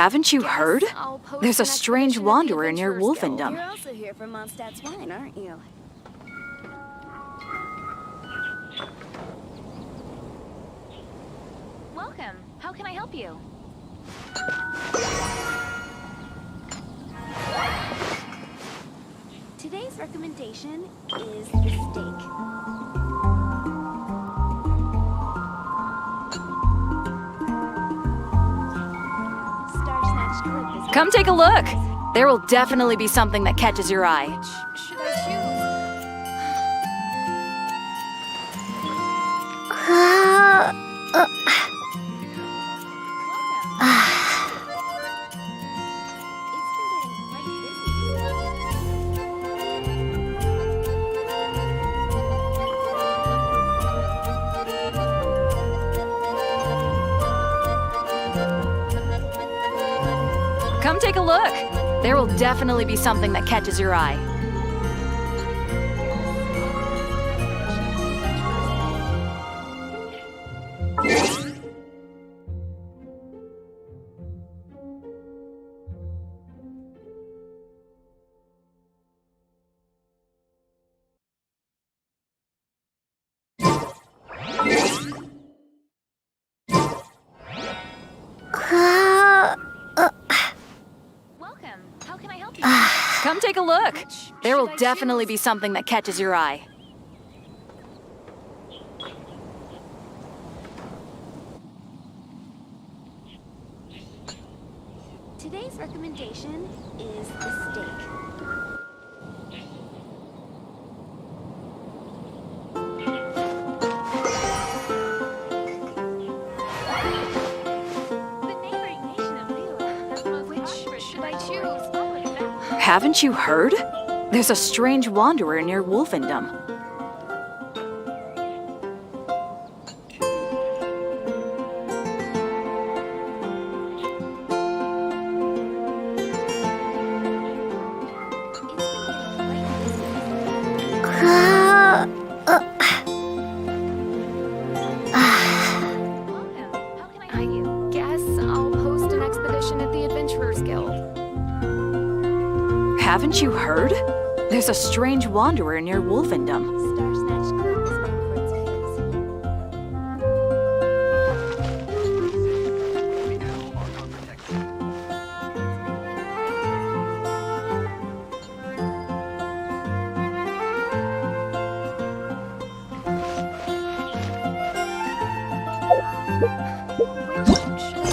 Haven't you heard? There's a strange wanderer in your wolfendom. You're also here for Mondstadt's wine, aren't you? Welcome. How can I help you? Today's recommendation is the steak. Star-snatched clip is Come take a look. There will definitely be something that catches your eye. Which should I choose? Come take a look. There will definitely be something that catches your eye. Welcome. How can I help you? Come take a look. There will definitely be something that catches your eye. Today's recommendation is the steak. The neighboring nation of Lila. Which should I choose? Haven't you heard? There's a strange wanderer in your wolfendom. Welcome. How can I help you? Guess I'll host an expedition at the Adventurers Guild. Haven't you heard? There's a strange wanderer in your wolfendom. Star-snatched clip is known for its fins. Which should I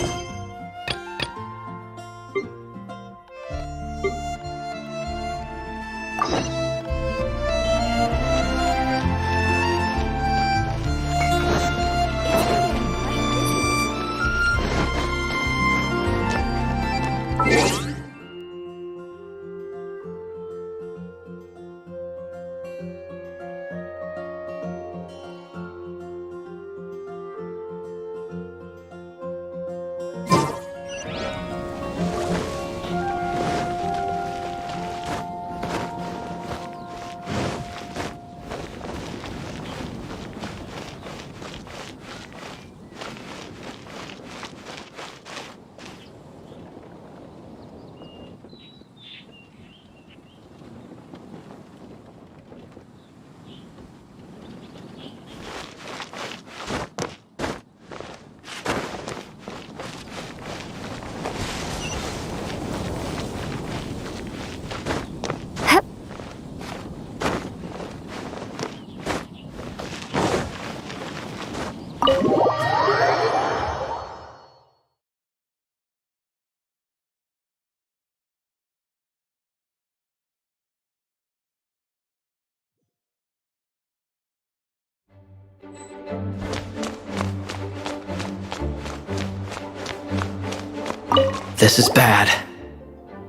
This is bad.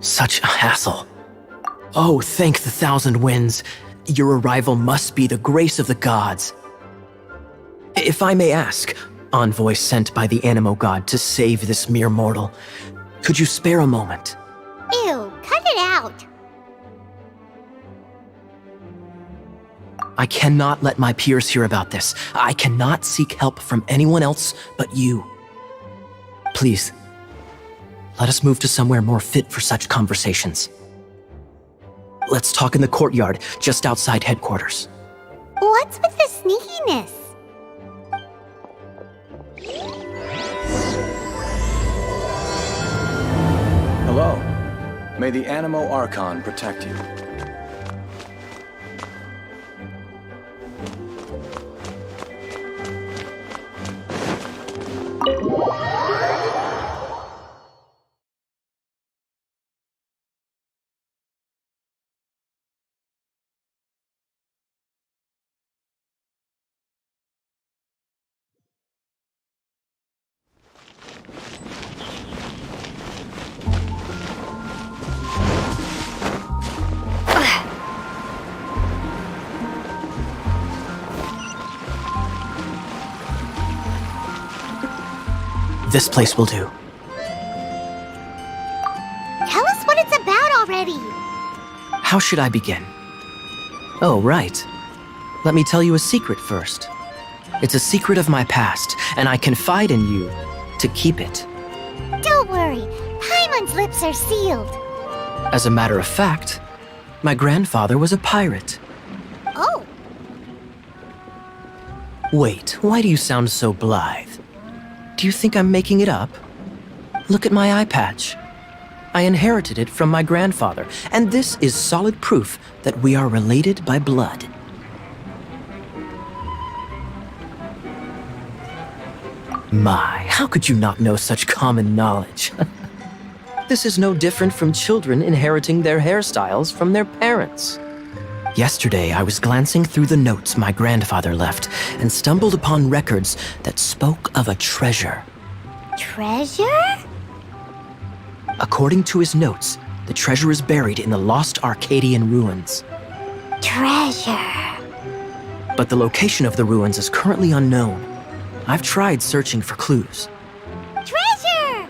Such a hassle. Oh, thank the thousand winds. Your arrival must be the grace of the gods. If I may ask, envoy sent by the Animo god to save this mere mortal, could you spare a moment? Ew, cut it out. I cannot let my peers hear about this. I cannot seek help from anyone else but you. Please, Let us move to somewhere more fit for such conversations. Let's talk in the courtyard, just outside headquarters. What's with the sneakiness? Hello. May the Animo Archon protect you. This place will do. Tell us what it's about already. How should I begin? Oh, right. Let me tell you a secret first. It's a secret of my past, and I confide in you to keep it. Don't worry, Paimon's lips are sealed. As a matter of fact, my grandfather was a pirate. Oh, Wait, why do you sound so blithe? Do you think I'm making it up? Look at my eye patch. I inherited it from my grandfather, and this is solid proof that we are related by blood. My, how could you not know such common knowledge? This is no different from children inheriting their hairstyles from their parents. Yesterday, I was glancing through the notes my grandfather left and stumbled upon records that spoke of a treasure. treasure? According to his notes, the treasure is buried in the lost Arcadian ruins. Treasure. But the location of the ruins is currently unknown. I've tried searching for clues. Treasure!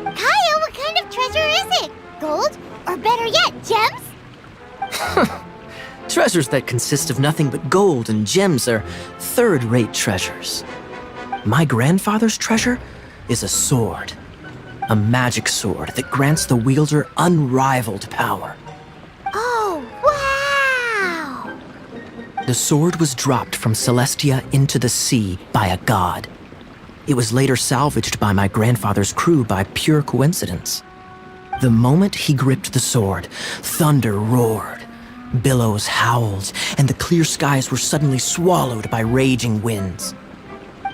Kyle, what kind of treasure is it? Gold? Or better yet, gems? Treasures that consist of nothing but gold and gems are third-rate treasures. My grandfather's treasure is a sword. A magic sword that grants the wielder unrivaled power. Oh, wow! The sword was dropped from Celestia into the sea by a god. It was later salvaged by my grandfather's crew by pure coincidence. The moment he gripped the sword, thunder roared, billows howled, and the clear skies were suddenly swallowed by raging winds.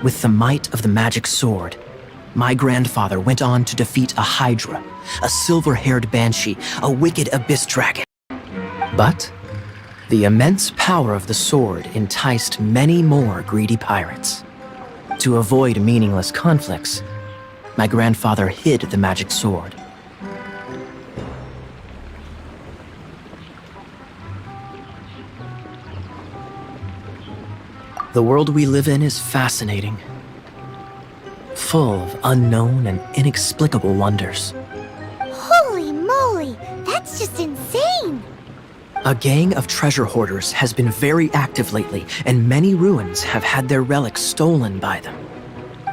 With the might of the magic sword, my grandfather went on to defeat a hydra, a silver-haired banshee, a wicked abyss dragon. But the immense power of the sword enticed many more greedy pirates. To avoid meaningless conflicts, my grandfather hid the magic sword. The world we live in is fascinating, full of unknown and inexplicable wonders. Holy moly, that's just insane! A gang of treasure hoarders has been very active lately, and many ruins have had their relics stolen by them.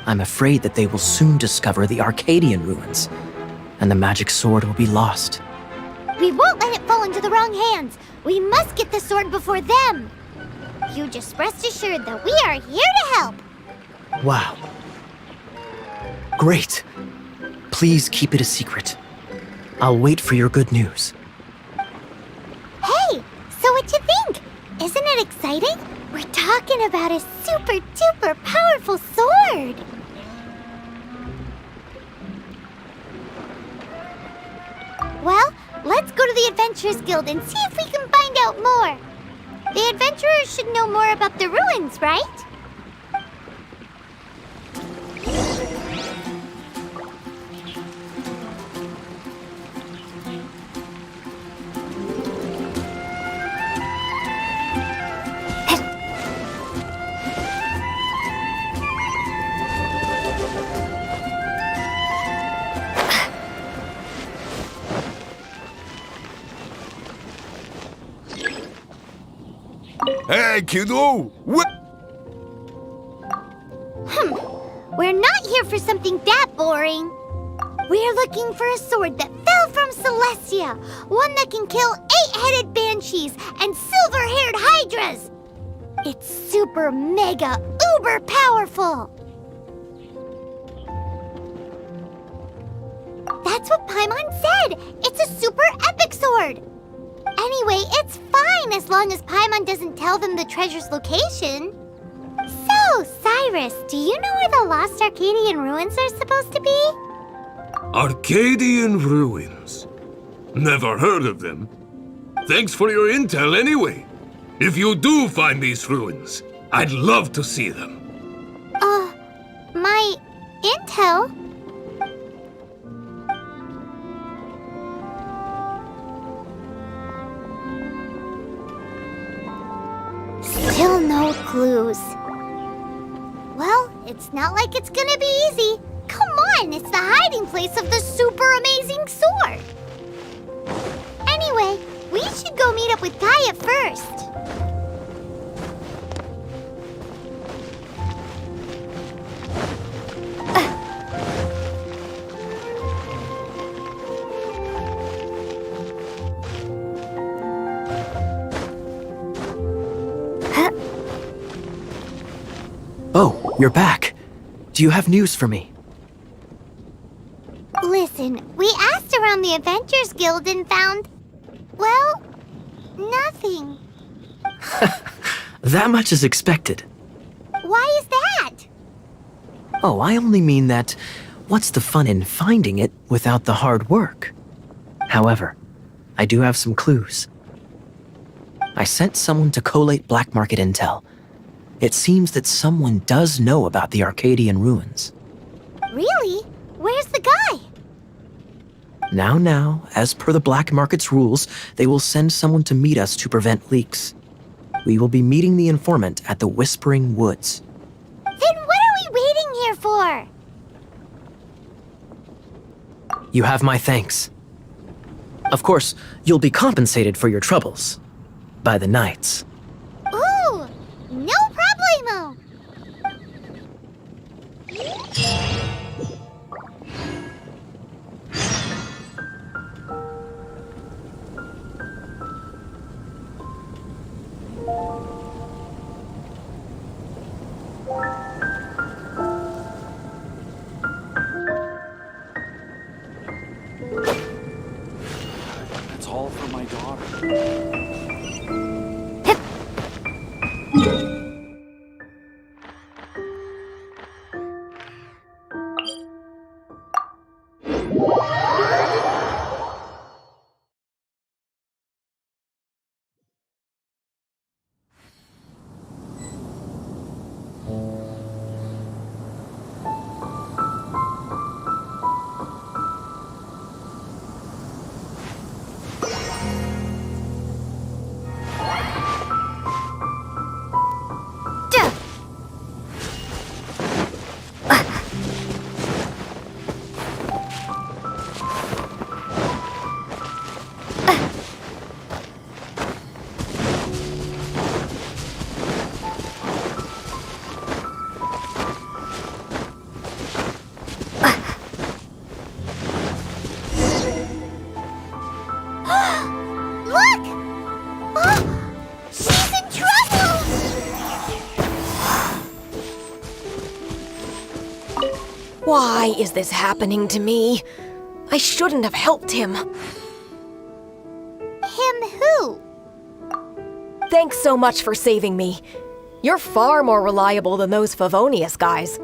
I'm afraid that they will soon discover the Arcadian ruins, and the magic sword will be lost. We won't let it fall into the wrong hands. We must get the sword before them. You just rest assured that we are here to help. Wow. Great. Please keep it a secret. I'll wait for your good news. Hey, so what you think? Isn't it exciting? We're talking about a super duper powerful sword. Well, let's go to the Adventurers Guild and see if we can find out more. The adventurers should know more about the ruins, right? Hey, kiddo! What? We're not here for something that boring. We're looking for a sword that fell from Celestia. One that can kill 8-headed banshees and silver-haired hydras. It's super mega uber powerful. That's what Paimon said. It's a super epic sword. Anyway, it's fine as long as Paimon doesn't tell them the treasure's location. So, Cyrus, do you know where the lost Arcadian ruins are supposed to be? Arcadian ruins. Never heard of them. Thanks for your intel anyway. If you do find these ruins, I'd love to see them. My intel? Still no clues. Well, it's not like it's gonna be easy. Come on, it's the hiding place of the super amazing sword. Anyway, we should go meet up with Gaia first. Oh, you're back. Do you have news for me? Listen, we asked around the Adventurers Guild and found, well, nothing. That much is expected. Why is that? Oh, I only mean that what's the fun in finding it without the hard work? However, I do have some clues. I sent someone to collate black market intel. It seems that someone does know about the Arcadian ruins. Really? Where's the guy? Now, as per the black market's rules, they will send someone to meet us to prevent leaks. We will be meeting the informant at the Whispering Woods. Then what are we waiting here for? You have my thanks. Of course, you'll be compensated for your troubles. By the knights. Ooh, no problemo. That's all for my daughter. Look! Oh, she's in trouble! Why is this happening to me? I shouldn't have helped him. Him who? Thanks so much for saving me. You're far more reliable than those Favonius guys.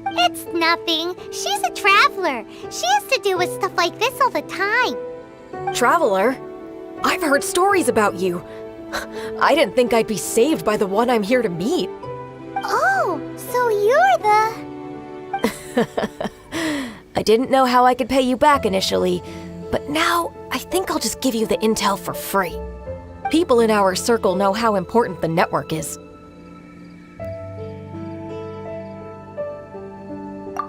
It's nothing. She's a traveler. She has to deal with stuff like this all the time. Traveler? I've heard stories about you. I didn't think I'd be saved by the one I'm here to meet. Oh, so you're the... I didn't know how I could pay you back initially, but now I think I'll just give you the intel for free. People in our circle know how important the network is.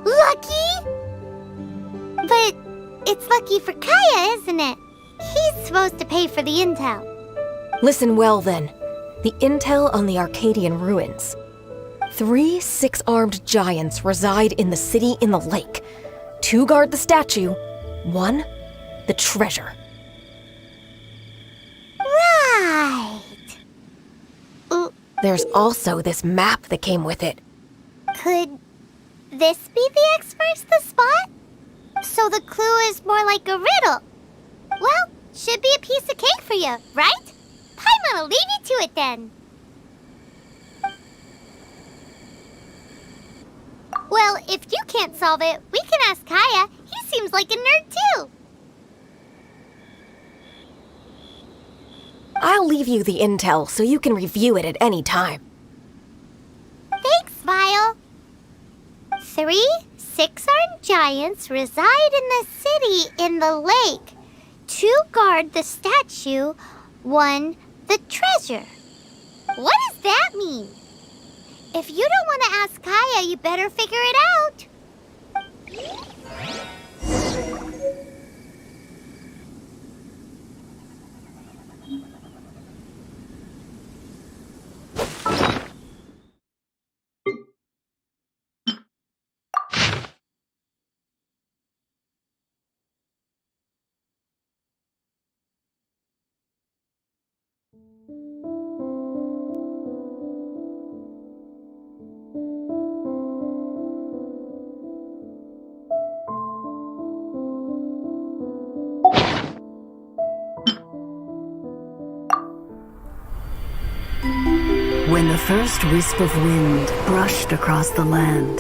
Lucky? But it's lucky for Kaya, isn't it? He's supposed to pay for the intel. Listen well then. The intel on the Arcadian ruins. 3 6-armed giants reside in the city in the lake. 2 guard the statue, 1 the treasure. Right. There's also this map that came with it. Could this be the X marks the spot? So the clue is more like a riddle. Well, should be a piece of cake for you, right? Paimon will leave you to it then. Well, if you can't solve it, we can ask Kaya. He seems like a nerd too. I'll leave you the intel so you can review it at any time. Thanks, Vile. 3 six-armed giants reside in the city in the lake. 2 guard the statue, 1 the treasure. What does that mean? If you don't want to ask Kaya, you better figure it out. When the first wisp of wind brushed across the land,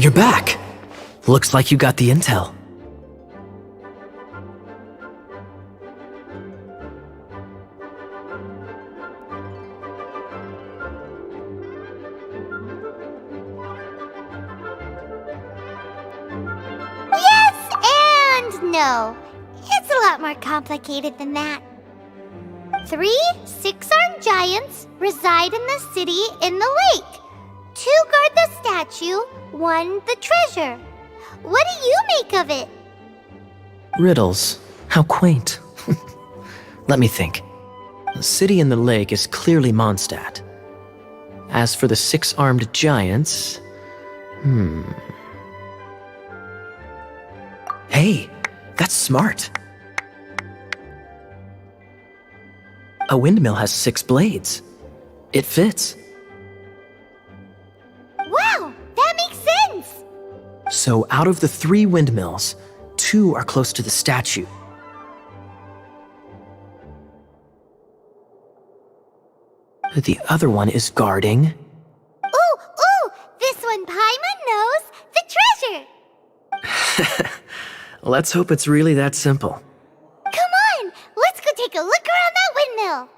You're back. Looks like you got the intel. Yes and no. It's a lot more complicated than that. 3 six-armed giants reside in the city in the lake. 2 guard the statue, 1 the treasure. What do you make of it? Riddles. How quaint. Let me think. The city in the lake is clearly Mondstadt. As for the 6-armed giants... Hey, that's smart. A windmill has 6 blades. It fits. Wow, that makes sense! So out of the 3 windmills, 2 are close to the statue. The other one is guarding... Ooh, this one Paimon knows! The treasure! Let's hope it's really that simple. Come on, let's go take a look around that windmill!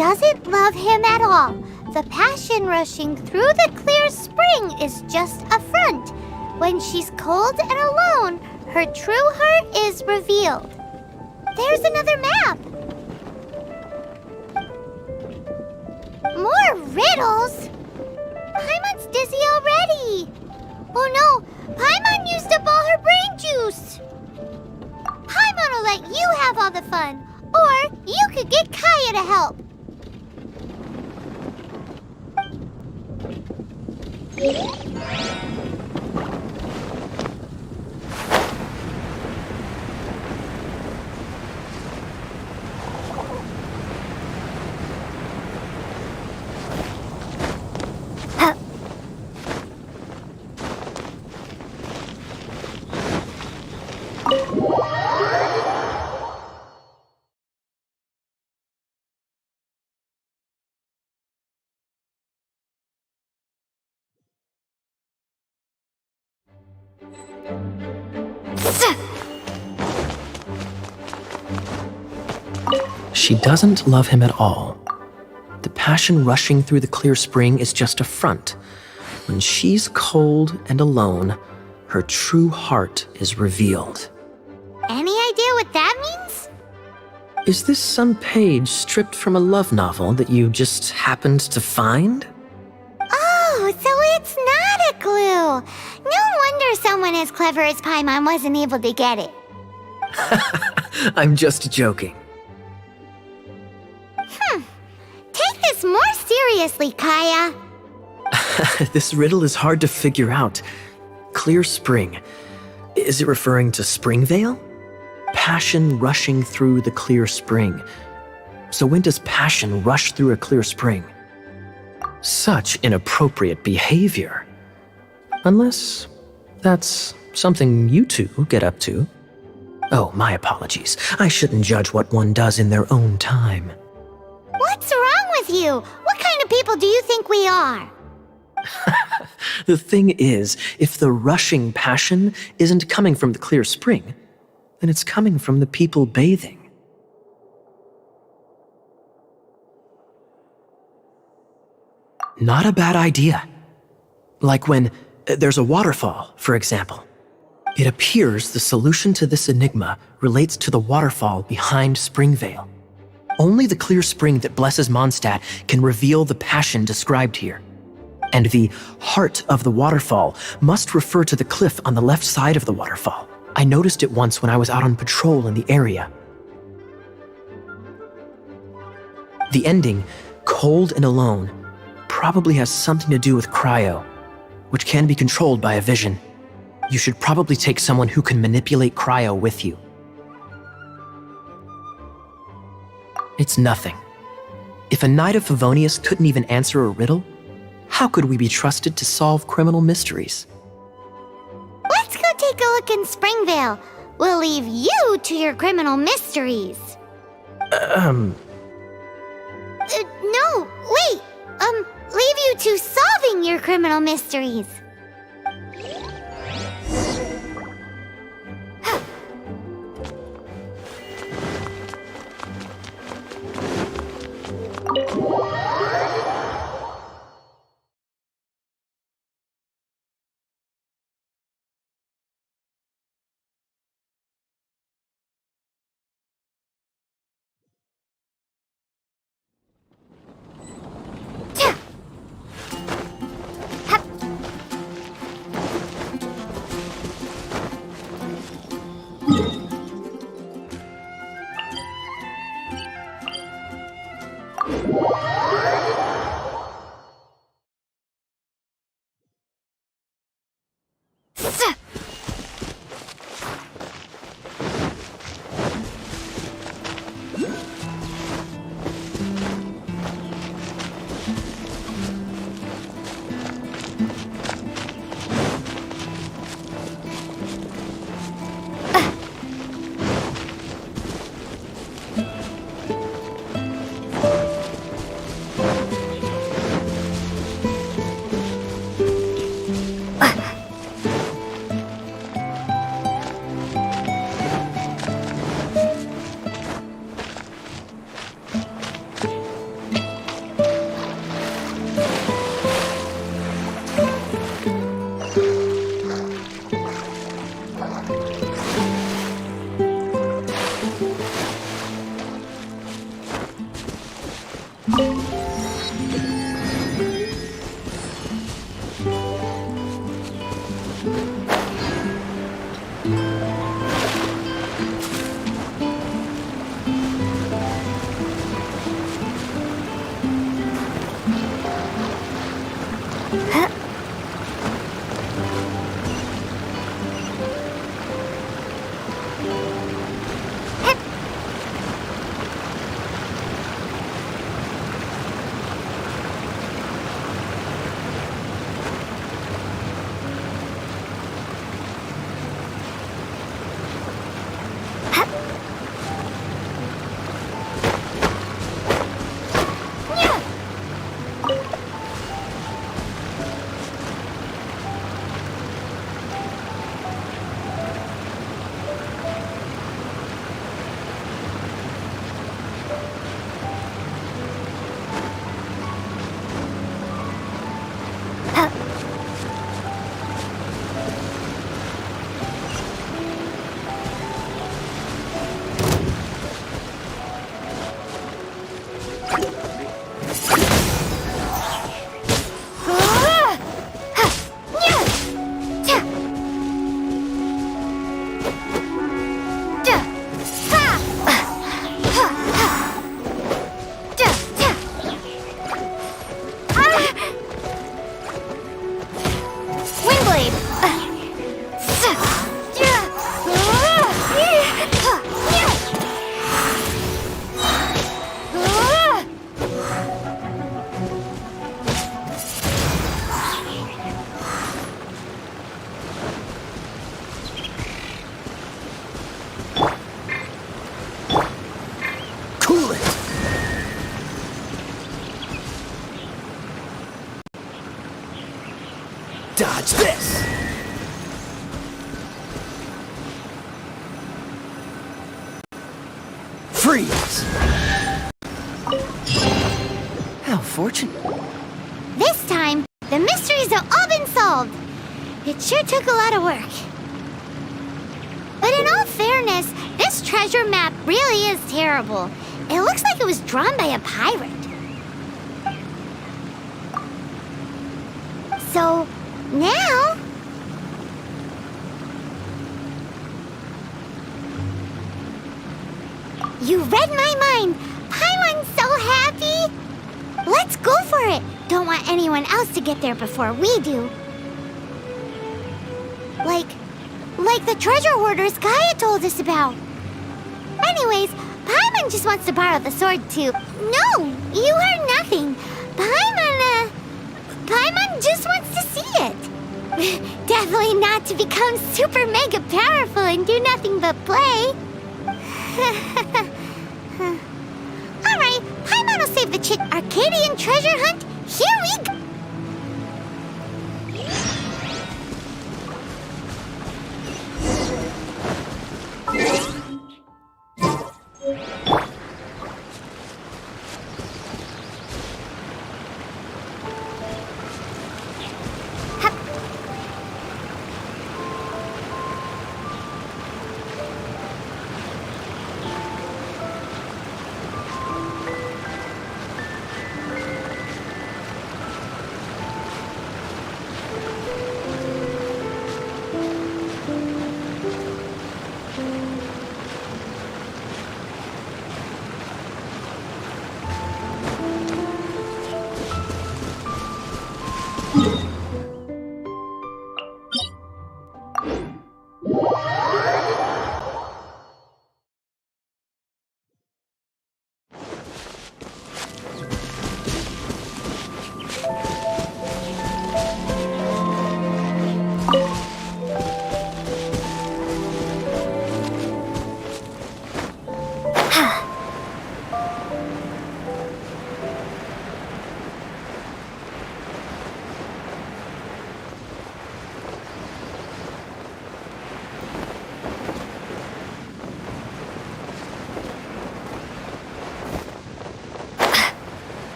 doesn't love him at all. The passion rushing through the clear spring is just a front. When she's cold and alone, her true heart is revealed. There's another map. More riddles? Paimon's dizzy already. Oh no, Paimon used up all her brain juice. Paimon will let you have all the fun, or you could get Kaya to help. She doesn't love him at all. The passion rushing through the clear spring is just a front. When she's cold and alone, her true heart is revealed. Any idea what that means? Is this some page stripped from a love novel that you just happened to find? Oh, so it's not a clue. No wonder someone as clever as Paimon wasn't able to get it. I'm just joking. Take this more seriously, Kaya. This riddle is hard to figure out. Clear spring. Is it referring to Springvale? Passion rushing through the clear spring. So when does passion rush through a clear spring? Such inappropriate behavior. Unless that's something you two get up to. Oh, my apologies. I shouldn't judge what one does in their own time. What's wrong with you? What kind of people do you think we are? The thing is, if the rushing passion isn't coming from the clear spring, then it's coming from the people bathing. Not a bad idea. Like when there's a waterfall, for example. It appears the solution to this enigma relates to the waterfall behind Springvale. Only the clear spring that blesses Mondstadt can reveal the passion described here. And the heart of the waterfall must refer to the cliff on the left side of the waterfall. I noticed it once when I was out on patrol in the area. The ending, cold and alone, probably has something to do with cryo, which can be controlled by a vision. You should probably take someone who can manipulate cryo with you. It's nothing. If a Knight of Favonius couldn't even answer a riddle, how could we be trusted to solve criminal mysteries? Let's go take a look in Springvale. We'll leave you to your criminal mysteries. No, wait. Leave you to solving your criminal mysteries. blade. Cool it! Dodge this! Freeze! How fortunate. This time, the mysteries have all been solved. It sure took a lot of work. But in all fairness, this treasure map really is terrible. It looks like it was drawn by a pirate. So, now... You read my mind! Paimon's so happy! Let's go for it! Don't want anyone else to get there before we do. Like the treasure hoarders Gaia told us about. Anyways, Paimon just wants to borrow the sword too. No, you heard nothing. Paimon just wants to see it. Definitely not to become super mega powerful and do nothing but play. Alright, Paimon will save the Arcadian treasure hunt. Here we go.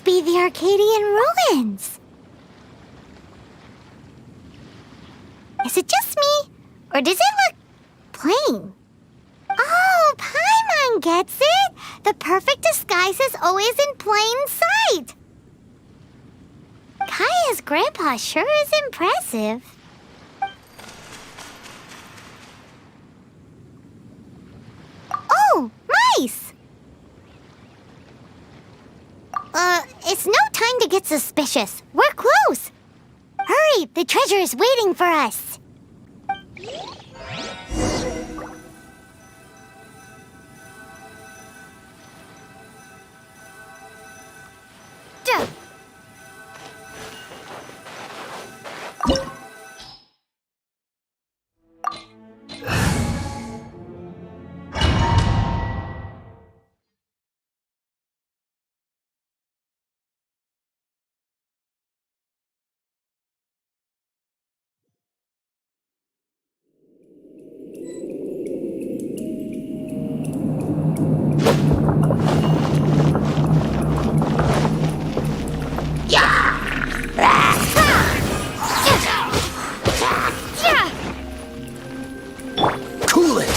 Be the Arcadian ruins. Is it just me, or does it look plain? Oh, Paimon gets it. The perfect disguise is always in plain sight. Kaya's grandpa sure is impressive. Oh, mice! It's no time to get suspicious. We're close. Hurry, the treasure is waiting for us. Duh. Cool it!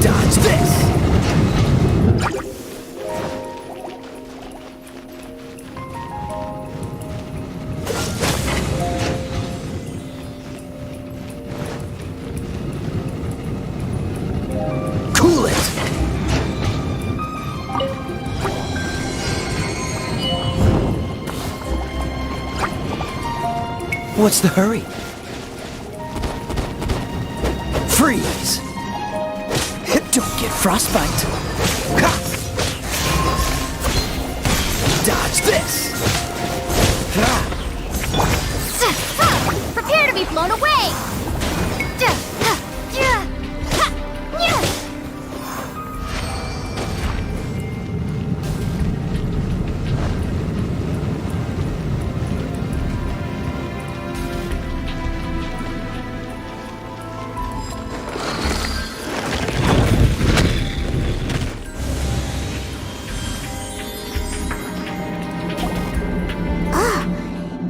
Dodge this! What's the hurry? Freeze! Don't get frostbite. Ha! Dodge this! Ha! Prepare to be blown away!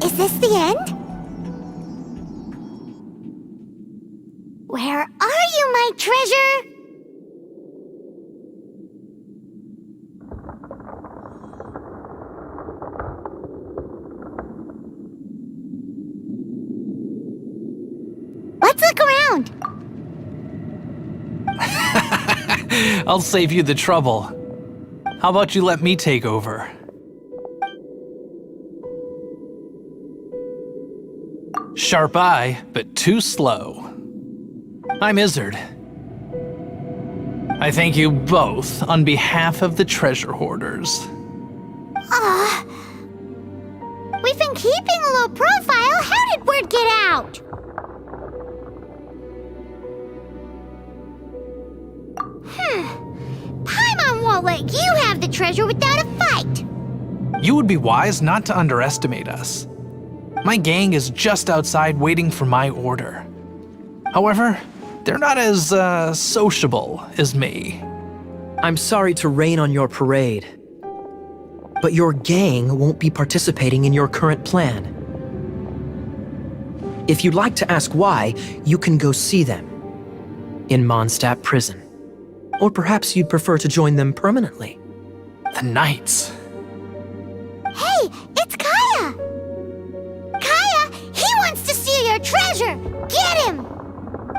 Is this the end? Where are you, my treasure? Let's look around. I'll save you the trouble. How about you let me take over? Sharp eye, but too slow. I'm Izzard. I thank you both on behalf of the treasure hoarders. We've been keeping a low profile. How did word get out? Paimon won't let you have the treasure without a fight. You would be wise not to underestimate us. My gang is just outside waiting for my order. However, they're not as, sociable as me. I'm sorry to rain on your parade, but your gang won't be participating in your current plan. If you'd like to ask why, you can go see them in Mondstadt prison. Or perhaps you'd prefer to join them permanently. The Knights. Hey, it's Kaya! Kaya, he wants to steal your treasure! Get him!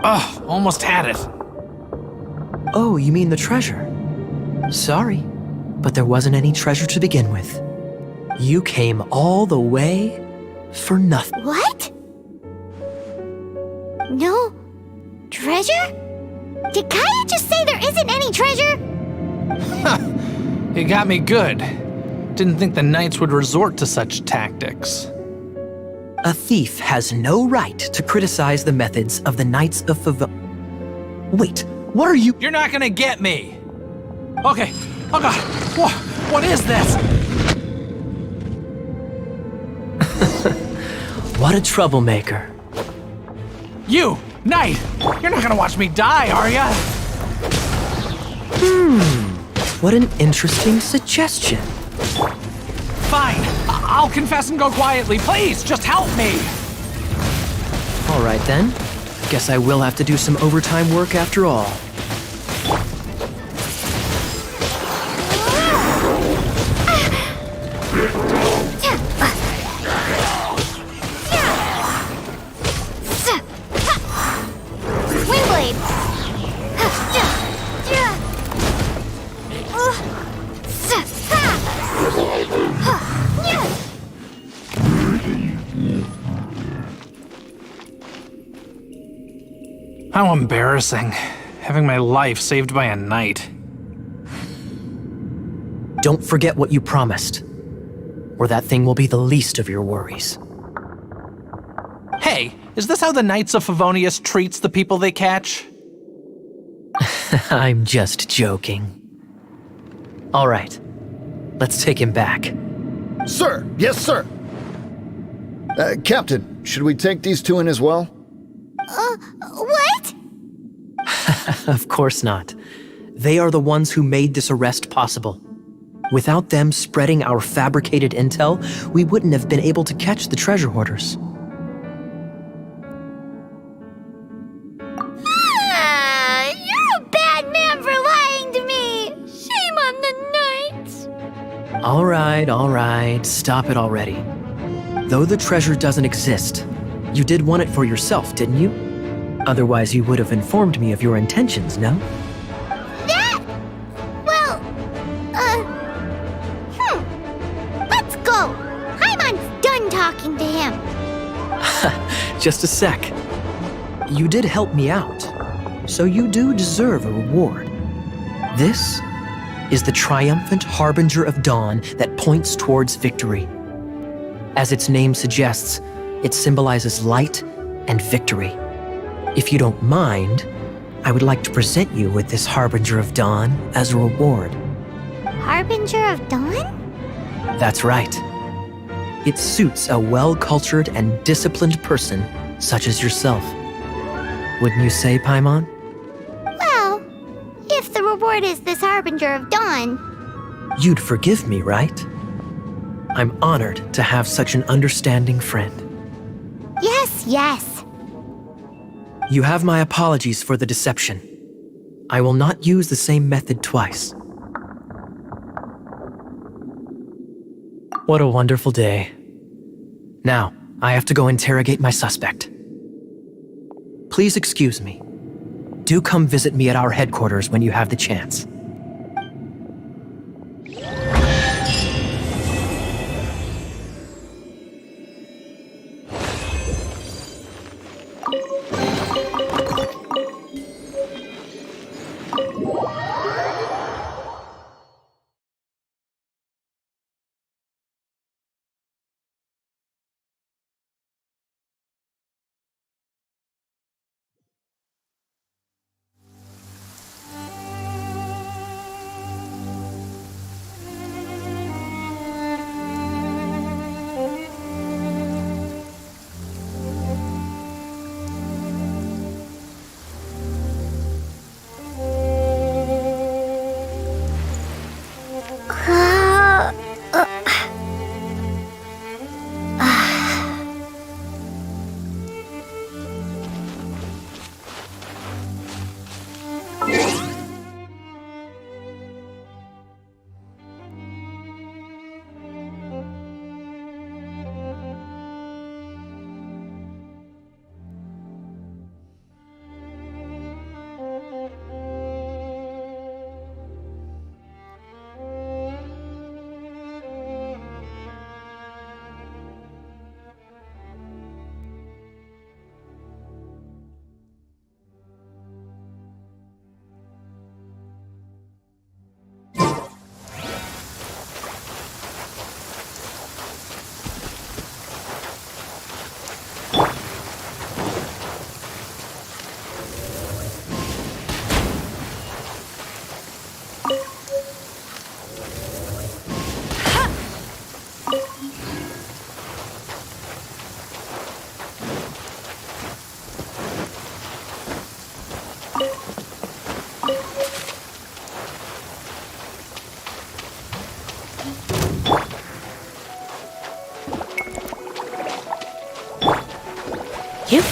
Oh, almost had it. Oh, you mean the treasure? Sorry, but there wasn't any treasure to begin with. You came all the way for nothing. What? No treasure? Did Kaya just say there isn't any treasure? You got me good. Didn't think the Knights would resort to such tactics. A thief has no right to criticize the methods of the Knights of Wait, what are you— You're not gonna get me! Okay, oh god, what is this? What a troublemaker. You, Knight! You're not gonna watch me die, are ya? What an interesting suggestion. Fine, I'll confess and go quietly. Please, just help me! All right then. Guess I will have to do some overtime work after all. Windblade! How embarrassing, having my life saved by a knight. Don't forget what you promised, or that thing will be the least of your worries. Hey, is this how the Knights of Favonius treats the people they catch? I'm just joking. All right, let's take him back. Sir, yes, sir. Captain, should we take these two in as well? What? Of course not. They are the ones who made this arrest possible. Without them spreading our fabricated intel, we wouldn't have been able to catch the treasure hoarders. You're a bad man for lying to me! Shame on the Knights! All right, stop it already. Though the treasure doesn't exist, you did want it for yourself, didn't you? Otherwise, you would have informed me of your intentions, no? Well, let's go. Paimon's done talking to him. just a sec. You did help me out, so you do deserve a reward. This is the triumphant harbinger of dawn that points towards victory. As its name suggests, it symbolizes light and victory. If you don't mind, I would like to present you with this harbinger of dawn as a reward. Harbinger of Dawn? That's right. It suits a well-cultured and disciplined person such as yourself. Wouldn't you say, Paimon? Well, if the reward is this Harbinger of Dawn. You'd forgive me, right? I'm honored to have such an understanding friend. Yes, yes. You have my apologies for the deception. I will not use the same method twice. What a wonderful day. Now, I have to go interrogate my suspect. Please excuse me. Do come visit me at our headquarters when you have the chance.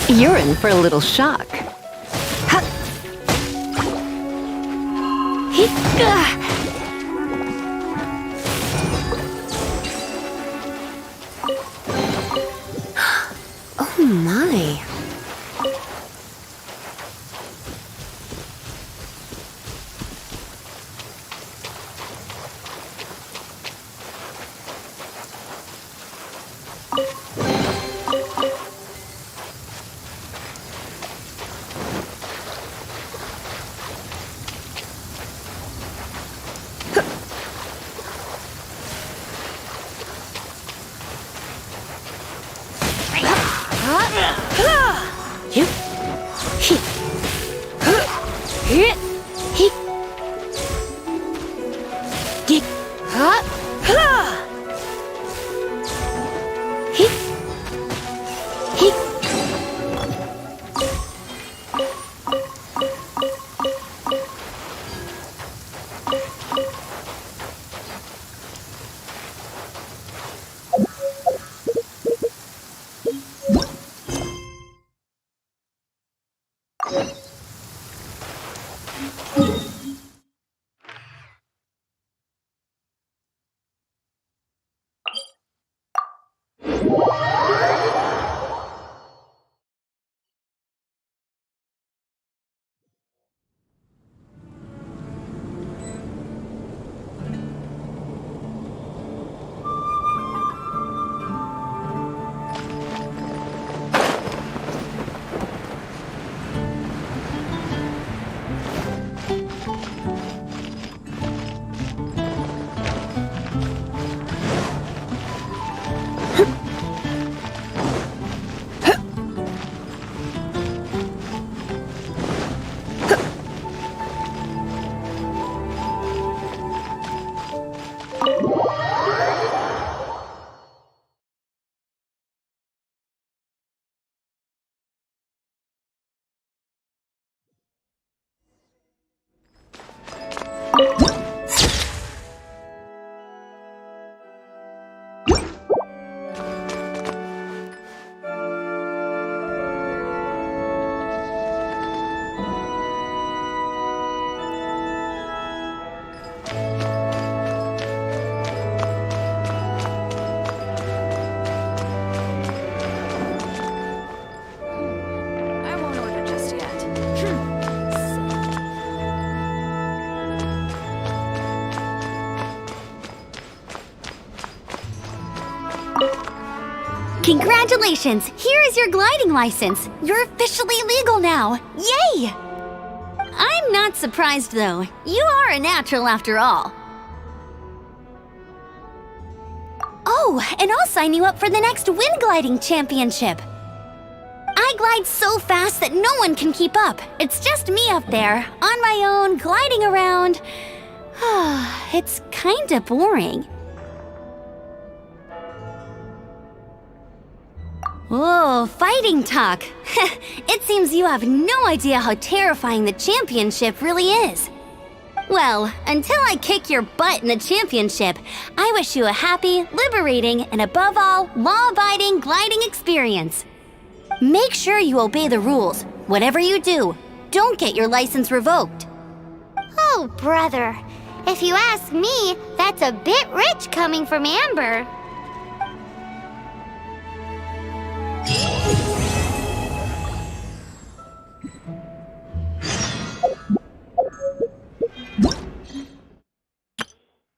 You're in for a little shock. Oh my. Congratulations! Here is your gliding license. You're officially legal now. Yay! I'm not surprised though. You are a natural after all. Oh, and I'll sign you up for the next wind gliding championship. I glide so fast that no one can keep up. It's just me up there, on my own, gliding around. It's kinda boring. Oh, fighting talk. It seems you have no idea how terrifying the championship really is. Well, until I kick your butt in the championship, I wish you a happy, liberating, and above all, law-abiding gliding experience. Make sure you obey the rules. Whatever you do, don't get your license revoked. Oh, brother. If you ask me, that's a bit rich coming from Amber.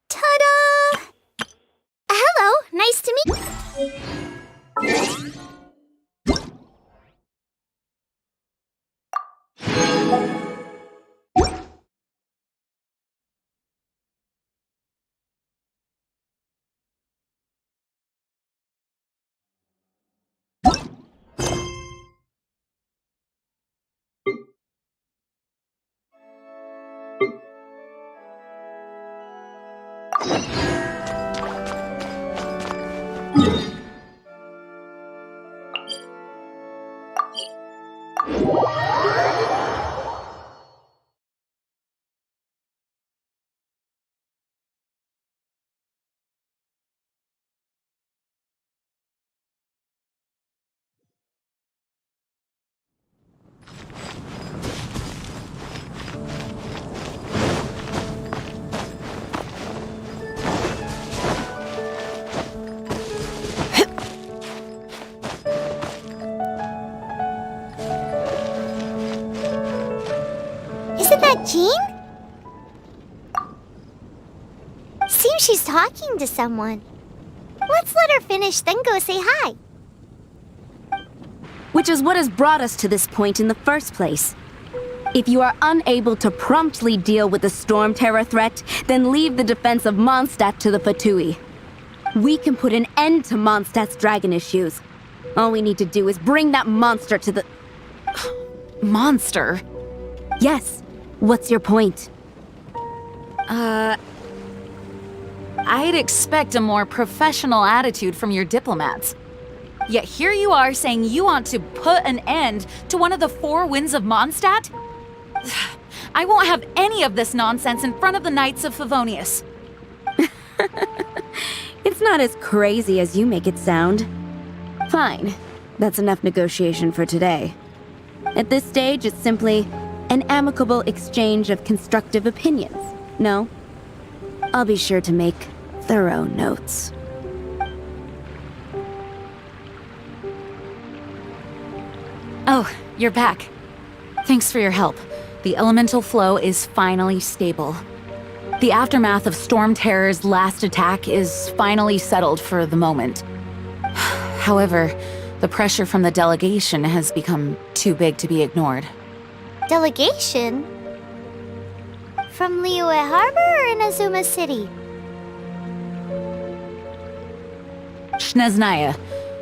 Ta-da! Hello, nice to meet you. Isn't that Jean? Seems she's talking to someone. Let's let her finish, then go say hi. Which is what has brought us to this point in the first place. If you are unable to promptly deal with the storm terror threat, then leave the defense of Mondstadt to the Fatui. We can put an end to Mondstadt's dragon issues. All we need to do is bring that monster to the... Monster? Yes. What's your point? I'd expect a more professional attitude from your diplomats. Yet here you are saying you want to put an end to one of the four winds of Mondstadt? I won't have any of this nonsense in front of the Knights of Favonius. It's not as crazy as you make it sound. Fine. That's enough negotiation for today. At this stage, it's simply an amicable exchange of constructive opinions. No? I'll be sure to make thorough notes. Oh, you're back. Thanks for your help. The elemental flow is finally stable. The aftermath of Storm Terror's last attack is finally settled for the moment. However, the pressure from the delegation has become too big to be ignored. Delegation? From Liyue Harbor or in Azuma City? Shneznaya.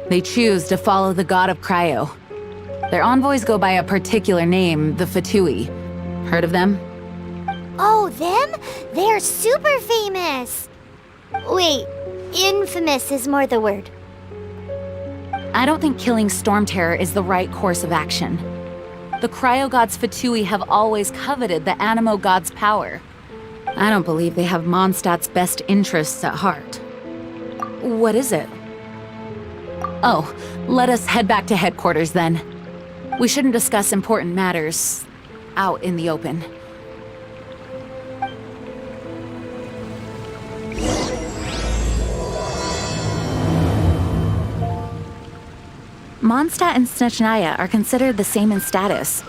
They choose to follow the god of Cryo. Their envoys go by a particular name, the Fatui. Heard of them? Oh, them? They're super famous! Wait, infamous is more the word. I don't think killing Storm Terror is the right course of action. The Cryo God's Fatui have always coveted the Animo God's power. I don't believe they have Mondstadt's best interests at heart. What is it? Oh, let us head back to headquarters then. We shouldn't discuss important matters out in the open. Mondstadt and Snechnaya are considered the same in status.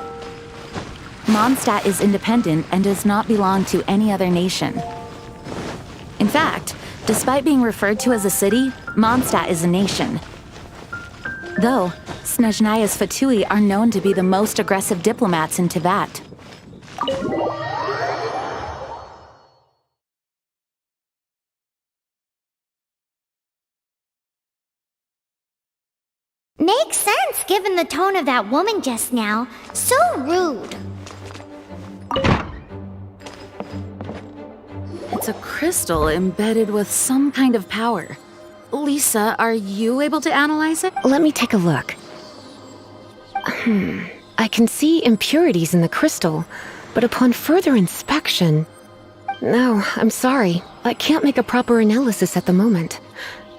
Mondstadt is independent and does not belong to any other nation. In fact, despite being referred to as a city, Mondstadt is a nation. Though, Snezhnaya's Fatui are known to be the most aggressive diplomats in Teyvat. Makes sense given the tone of that woman just now. So rude. It's a crystal embedded with some kind of power. Lisa, are you able to analyze it? Let me take a look. I can see impurities in the crystal, but upon further inspection... No, I'm sorry. I can't make a proper analysis at the moment.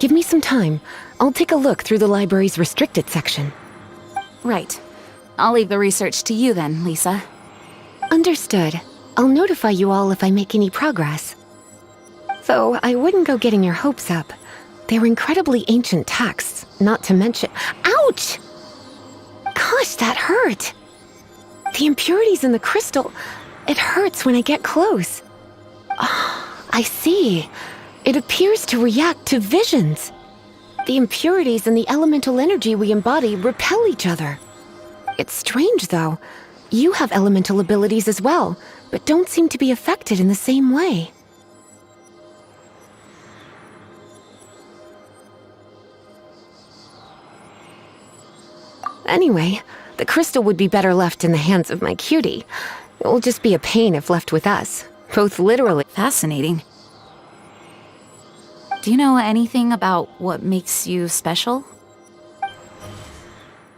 Give me some time. I'll take a look through the library's restricted section. Right. I'll leave the research to you then, Lisa. Understood. I'll notify you all if I make any progress. Though I wouldn't go getting your hopes up. They're incredibly ancient texts, not to mention— Ouch! Gosh, that hurt! The impurities in the crystal— it hurts when I get close. Oh, I see. It appears to react to visions. The impurities and the elemental energy we embody repel each other. It's strange, though. You have elemental abilities as well, but don't seem to be affected in the same way. Anyway, the crystal would be better left in the hands of my cutie. It will just be a pain if left with us, both literally— Fascinating. Do you know anything about what makes you special?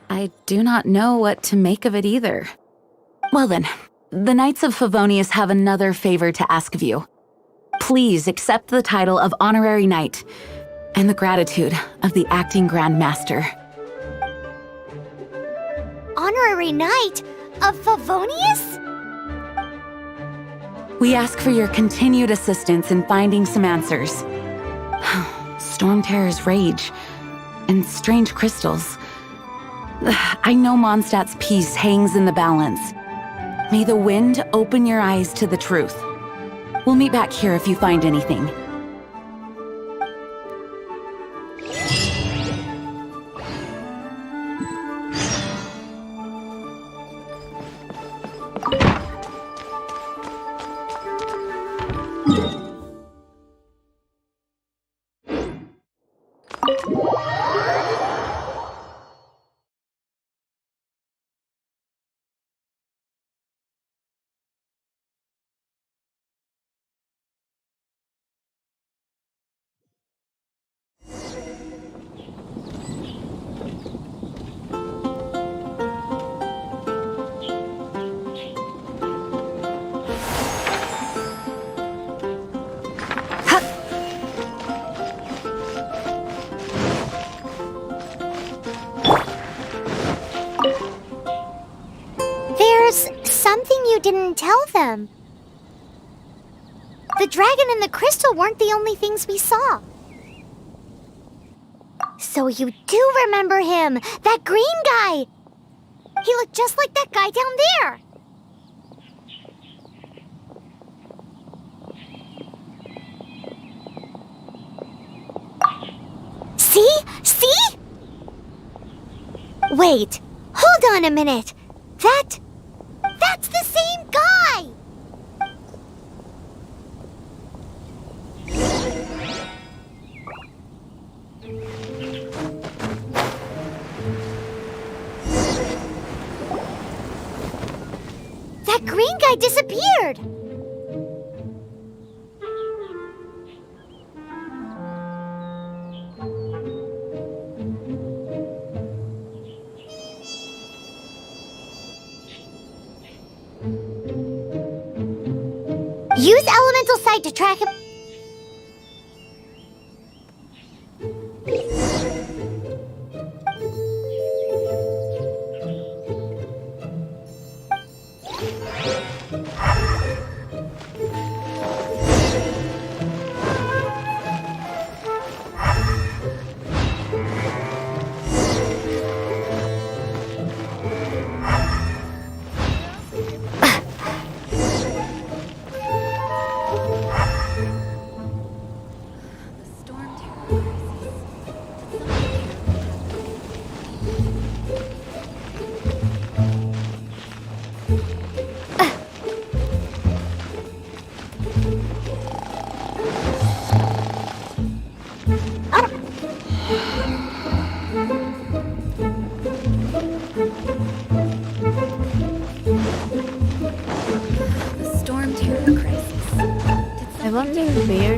I do not know what to make of it either. Well then, the Knights of Favonius have another favor to ask of you. Please accept the title of Honorary Knight and the gratitude of the Acting Grand Master. Honorary Knight of Favonius? We ask for your continued assistance in finding some answers. Storm Terror's rage and strange crystals. I know Mondstadt's peace hangs in the balance. May the wind open your eyes to the truth. We'll meet back here if you find anything. There's something you didn't tell them. The dragon and the crystal weren't the only things we saw. So you do remember him, that green guy. He looked just like that guy down there. See? See? Wait, hold on a minute. That's the same guy! That green guy disappeared! Use elemental sight to track him.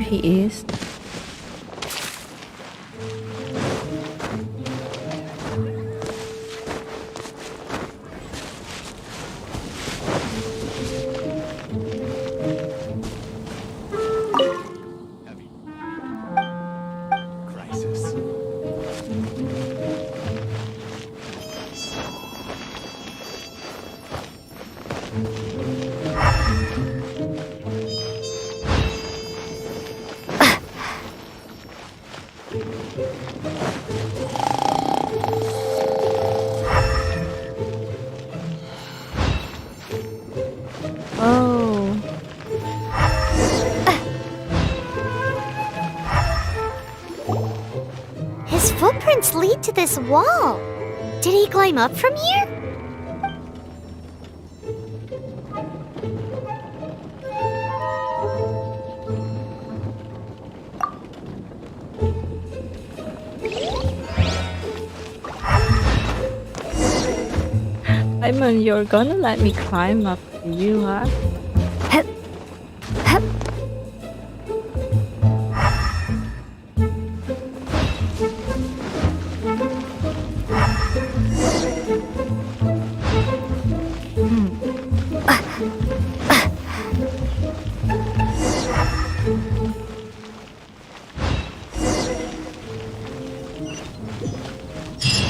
he is. His footprints lead to this wall. Did he climb up from here? Simon, you're gonna let me climb up to you, huh?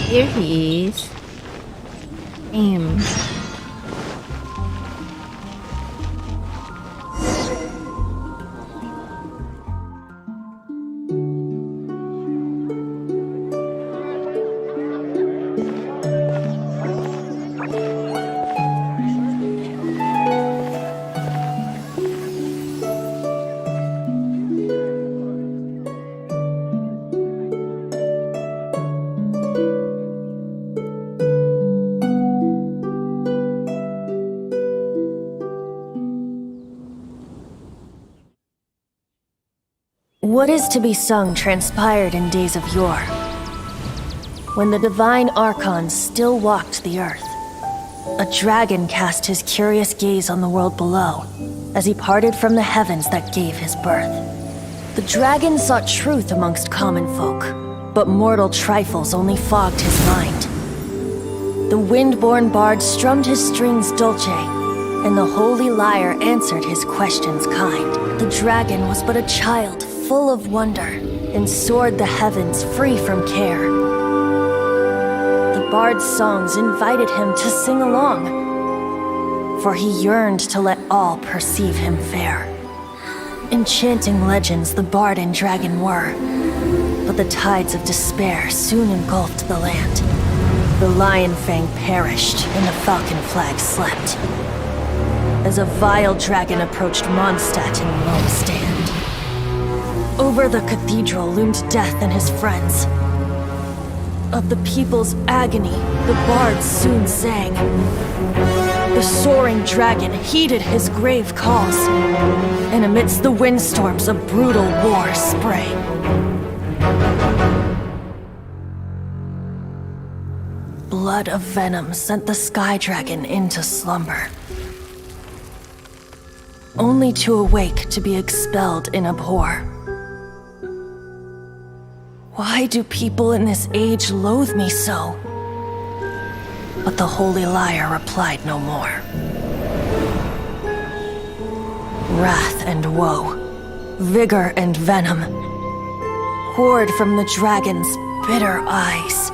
Here he is. Damn. What is to be sung transpired in days of yore, when the divine archons still walked the earth. A dragon cast his curious gaze on the world below, as he parted from the heavens that gave his birth. The dragon sought truth amongst common folk, but mortal trifles only fogged his mind. The wind-born bard strummed his strings dulce, and the holy lyre answered his questions kind. The dragon was but a child, full of wonder, and soared the heavens free from care. The bard's songs invited him to sing along, for he yearned to let all perceive him fair. Enchanting legends the bard and dragon were, but the tides of despair soon engulfed the land. The lion fang perished, and the falcon flag slept, as a vile dragon approached Mondstadt in lone stand. Over the cathedral loomed death and his friends. Of the people's agony, the bards soon sang. The soaring dragon heeded his grave calls, and amidst the windstorms a brutal war sprang. Blood of venom sent the sky dragon into slumber, only to awake to be expelled in abhor. Why do people in this age loathe me so? But the holy lyre replied no more. Wrath and woe, vigor and venom, poured from the dragon's bitter eyes.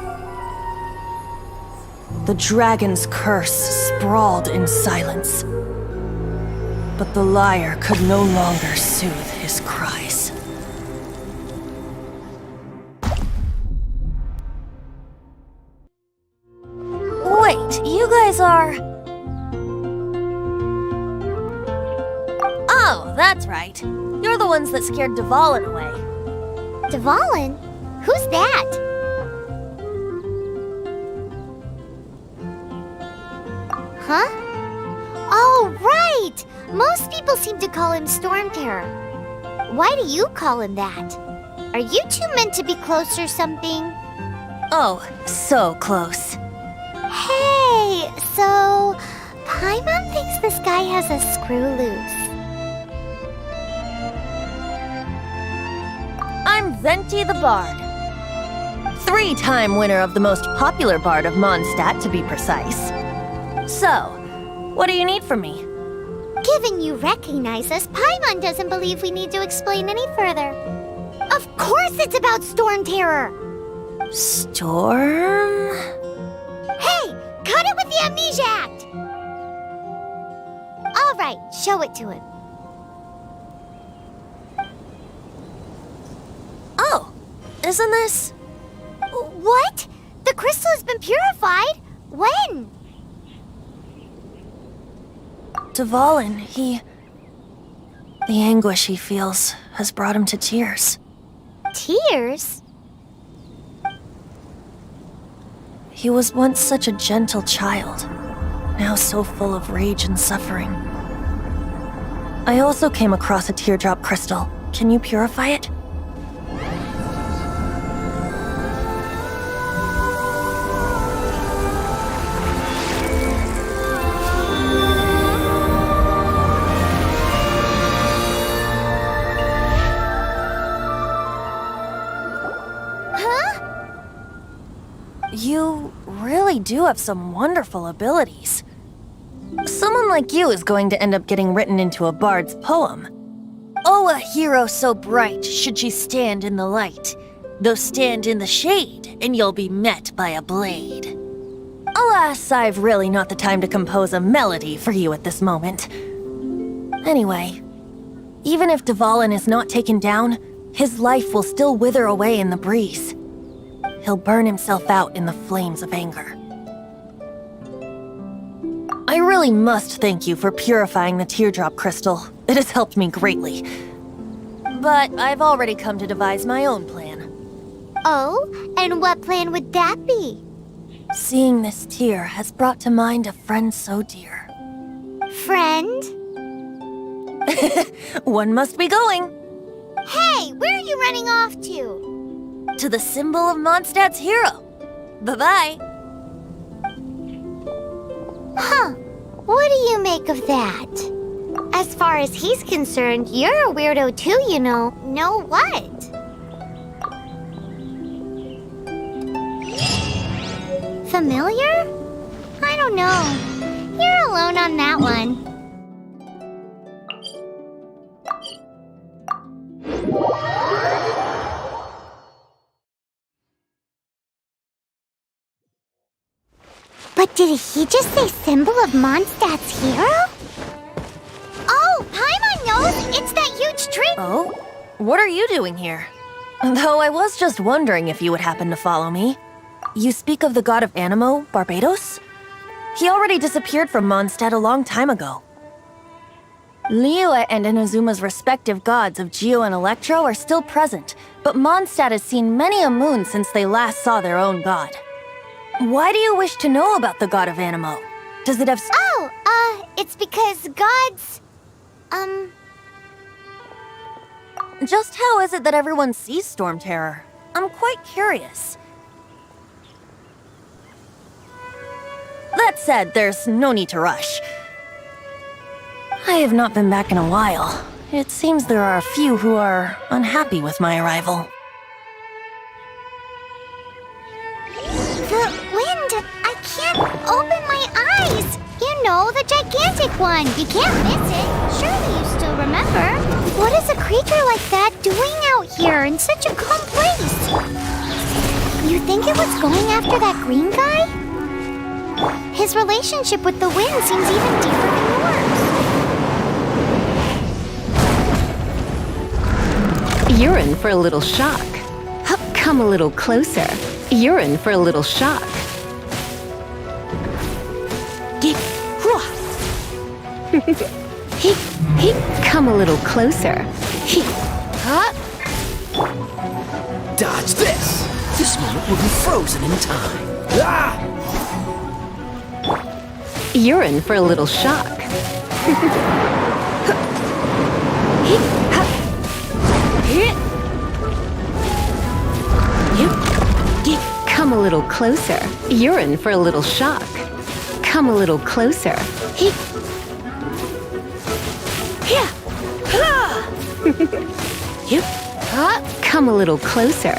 The dragon's curse sprawled in silence, but the lyre could no longer soothe his cries. Wait, you guys are... Oh, that's right. You're the ones that scared Dvalin away. Dvalin? Who's that? Huh? Oh, right! Most people seem to call him Storm Terror. Why do you call him that? Are you two meant to be close or something? Oh, so close. Hey, so Paimon thinks this guy has a screw loose. Zenti the Bard. 3-time winner of the most popular bard of Mondstadt, to be precise. So, what do you need from me? Given you recognize us, Paimon doesn't believe we need to explain any further. Of course it's about Storm Terror! Storm? Hey! Cut it with the Amnesia Act! Alright, show it to him. Oh, isn't this... What? The crystal has been purified? When? Dvalin, the anguish he feels has brought him to tears. Tears? He was once such a gentle child, now so full of rage and suffering. I also came across a teardrop crystal. Can you purify it? You really do have some wonderful abilities. Someone like you is going to end up getting written into a bard's poem. Oh, a hero so bright should she stand in the light, though stand in the shade, and you'll be met by a blade. Alas, I've really not the time to compose a melody for you at this moment. Anyway, even if Dvalin is not taken down, his life will still wither away in the breeze. He'll burn himself out in the flames of anger. I really must thank you for purifying the teardrop crystal. It has helped me greatly. But I've already come to devise my own plan. Oh, and what plan would that be? Seeing this tear has brought to mind a friend so dear. Friend? One must be going. Hey, where are you running off to? To the symbol of Mondstadt's hero. Bye-bye. Huh. What do you make of that? As far as he's concerned, you're a weirdo too, you know. Know what? Familiar? I don't know. You're alone on that one. But did he just say symbol of Mondstadt's hero? Oh, Paimon knows! It's that huge tree! Oh? What are you doing here? Though I was just wondering if you would happen to follow me. You speak of the god of Animo, Barbados? He already disappeared from Mondstadt a long time ago. Liyue and Inazuma's respective gods of Geo and Electro are still present, but Mondstadt has seen many a moon since they last saw their own god. Why do you wish to know about the god of Animo? Does it have... it's because gods... Just how is it that everyone sees Storm Terror? I'm quite curious. That said, there's no need to rush. I have not been back in a while. It seems there are a few who are unhappy with my arrival. The wind! I can't open my eyes! You know, the gigantic one! You can't miss it! Surely you still remember? What is a creature like that doing out here in such a calm place? You think it was going after that green guy? His relationship with the wind seems even deeper than yours. You're in for a little shock. Hup, come a little closer. You're in for a little shock. Come a little closer. Dodge this! This moment will be frozen in time. Ah! You're in for a little shock. Come a little closer. You're in for a little shock. Come a little closer. come a little closer.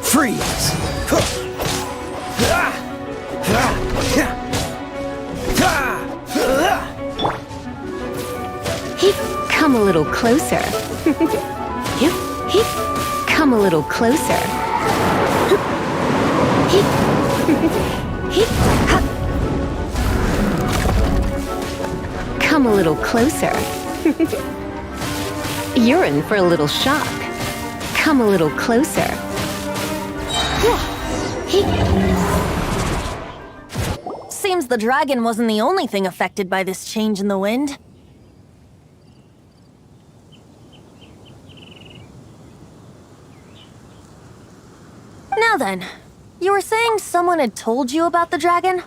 Freeze! Come a little closer. Come a little closer. Come a little closer. You're in for a little shock. Come a little closer. Seems the dragon wasn't the only thing affected by this change in the wind. Now then, you were saying someone had told you about the dragon?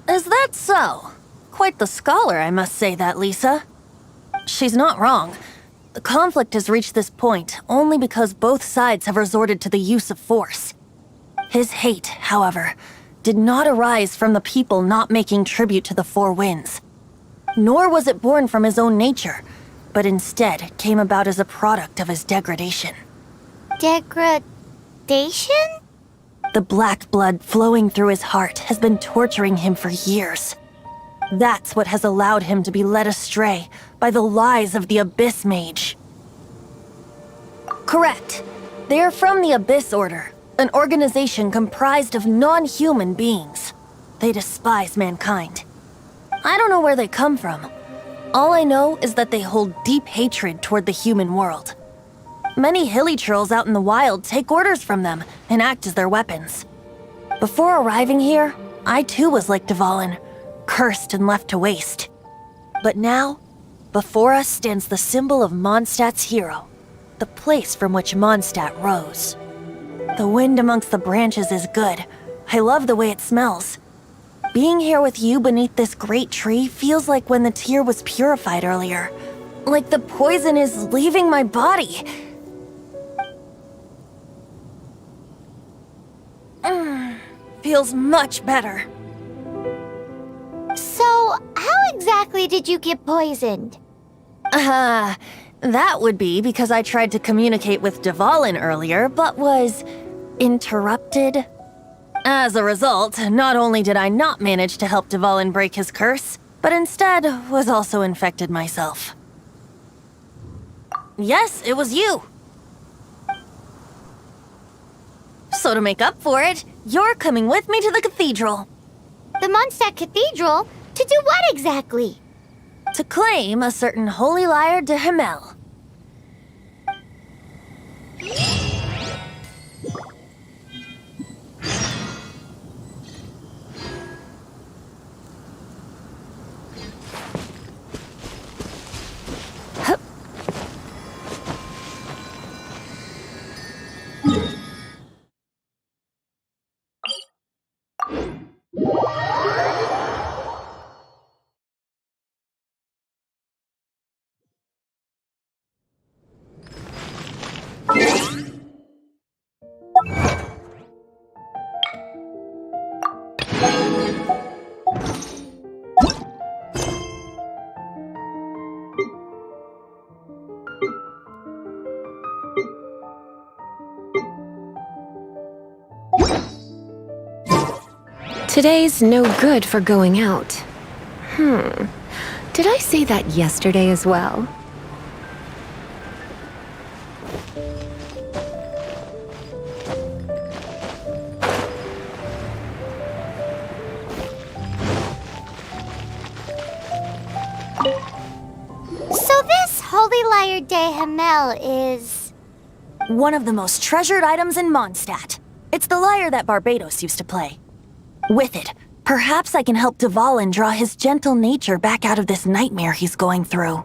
Is that so? Quite the scholar, I must say that, Lisa. She's not wrong. The conflict has reached this point only because both sides have resorted to the use of force. His hate, however, did not arise from the people not making tribute to the Four Winds. Nor was it born from his own nature, but instead came about as a product of his degradation. Degradation? The black blood flowing through his heart has been torturing him for years. That's what has allowed him to be led astray by the lies of the Abyss Mage. Correct. They are from the Abyss Order, an organization comprised of non-human beings. They despise mankind. I don't know where they come from. All I know is that they hold deep hatred toward the human world. Many hilly trolls out in the wild take orders from them and act as their weapons. Before arriving here, I too was like Dvalin, cursed and left to waste. But now, before us stands the symbol of Mondstadt's hero, the place from which Mondstadt rose. The wind amongst the branches is good. I love the way it smells. Being here with you beneath this great tree feels like when the tear was purified earlier. Like the poison is leaving my body. Feels much better. So, how exactly did you get poisoned? That would be because I tried to communicate with Dvalin earlier, but was interrupted. As a result, not only did I not manage to help Dvalin break his curse, but instead was also infected myself. Yes, it was you. So to make up for it, you're coming with me to the cathedral. The Mondstadt Cathedral? To do what exactly? To claim a certain holy lyre de Himmel. Today's no good for going out. Did I say that yesterday as well? So this holy lyre de Himmel is... one of the most treasured items in Mondstadt. It's the lyre that Barbados used to play. With it, perhaps I can help Dvalin draw his gentle nature back out of this nightmare he's going through.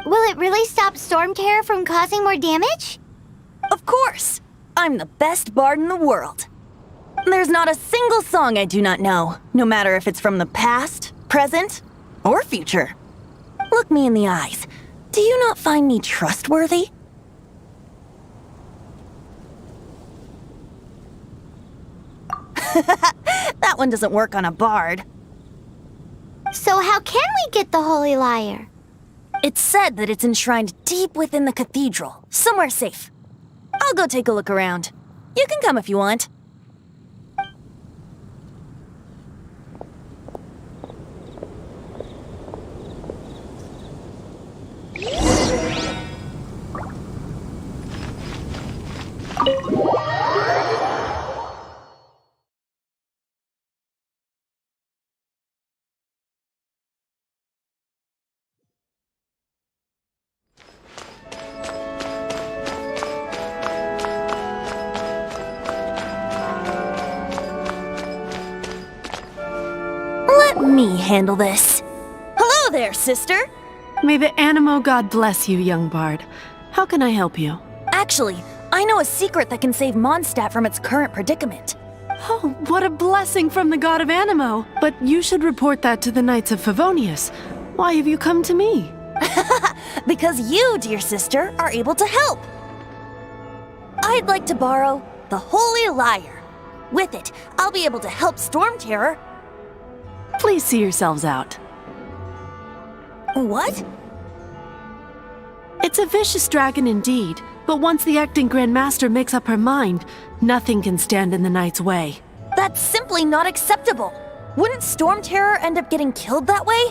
Will it really stop Stormterror from causing more damage? Of course! I'm the best bard in the world. There's not a single song I do not know, no matter if it's from the past, present, or future. Look me in the eyes. Do you not find me trustworthy? That one doesn't work on a bard. So how can we get the Holy Lyre? It's said that it's enshrined deep within the cathedral, somewhere safe. I'll go take a look around. You can come if you want. Let me handle this. Hello there, sister! May the Animo God bless you, young bard. How can I help you? Actually, I know a secret that can save Mondstadt from its current predicament. Oh, what a blessing from the god of Animo! But you should report that to the Knights of Favonius. Why have you come to me? Because you, dear sister, are able to help. I'd like to borrow the Holy Lyre. With it, I'll be able to help Stormterror. Please see yourselves out. What? It's a vicious dragon indeed, but once the acting Grand Master makes up her mind, nothing can stand in the Knight's way. That's simply not acceptable. Wouldn't Stormterror end up getting killed that way?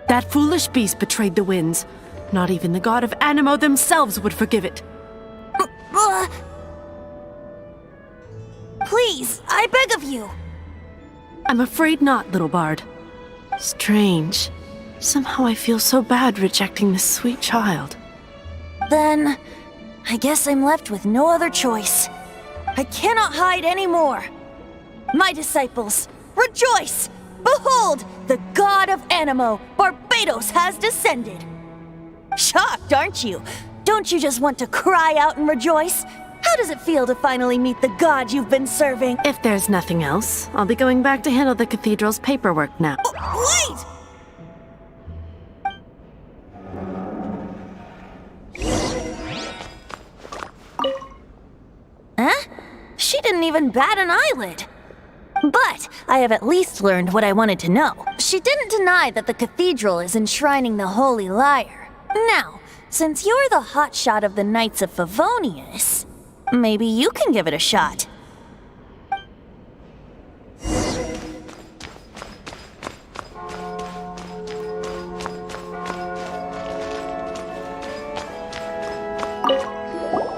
That foolish beast betrayed the winds. Not even the god of Animo themselves would forgive it. Please, I beg of you. I'm afraid not, little bard. Strange. Somehow I feel so bad rejecting this sweet child. Then, I guess I'm left with no other choice. I cannot hide anymore. My disciples, rejoice! Behold, the god of Animo, Barbados, has descended. Shocked, aren't you? Don't you just want to cry out and rejoice? How does it feel to finally meet the god you've been serving? If there's nothing else, I'll be going back to handle the cathedral's paperwork now. Wait! Huh? She didn't even bat an eyelid. But I have at least learned what I wanted to know. She didn't deny that the cathedral is enshrining the Holy Lyre. Now, since you're the hotshot of the Knights of Favonius, maybe you can give it a shot.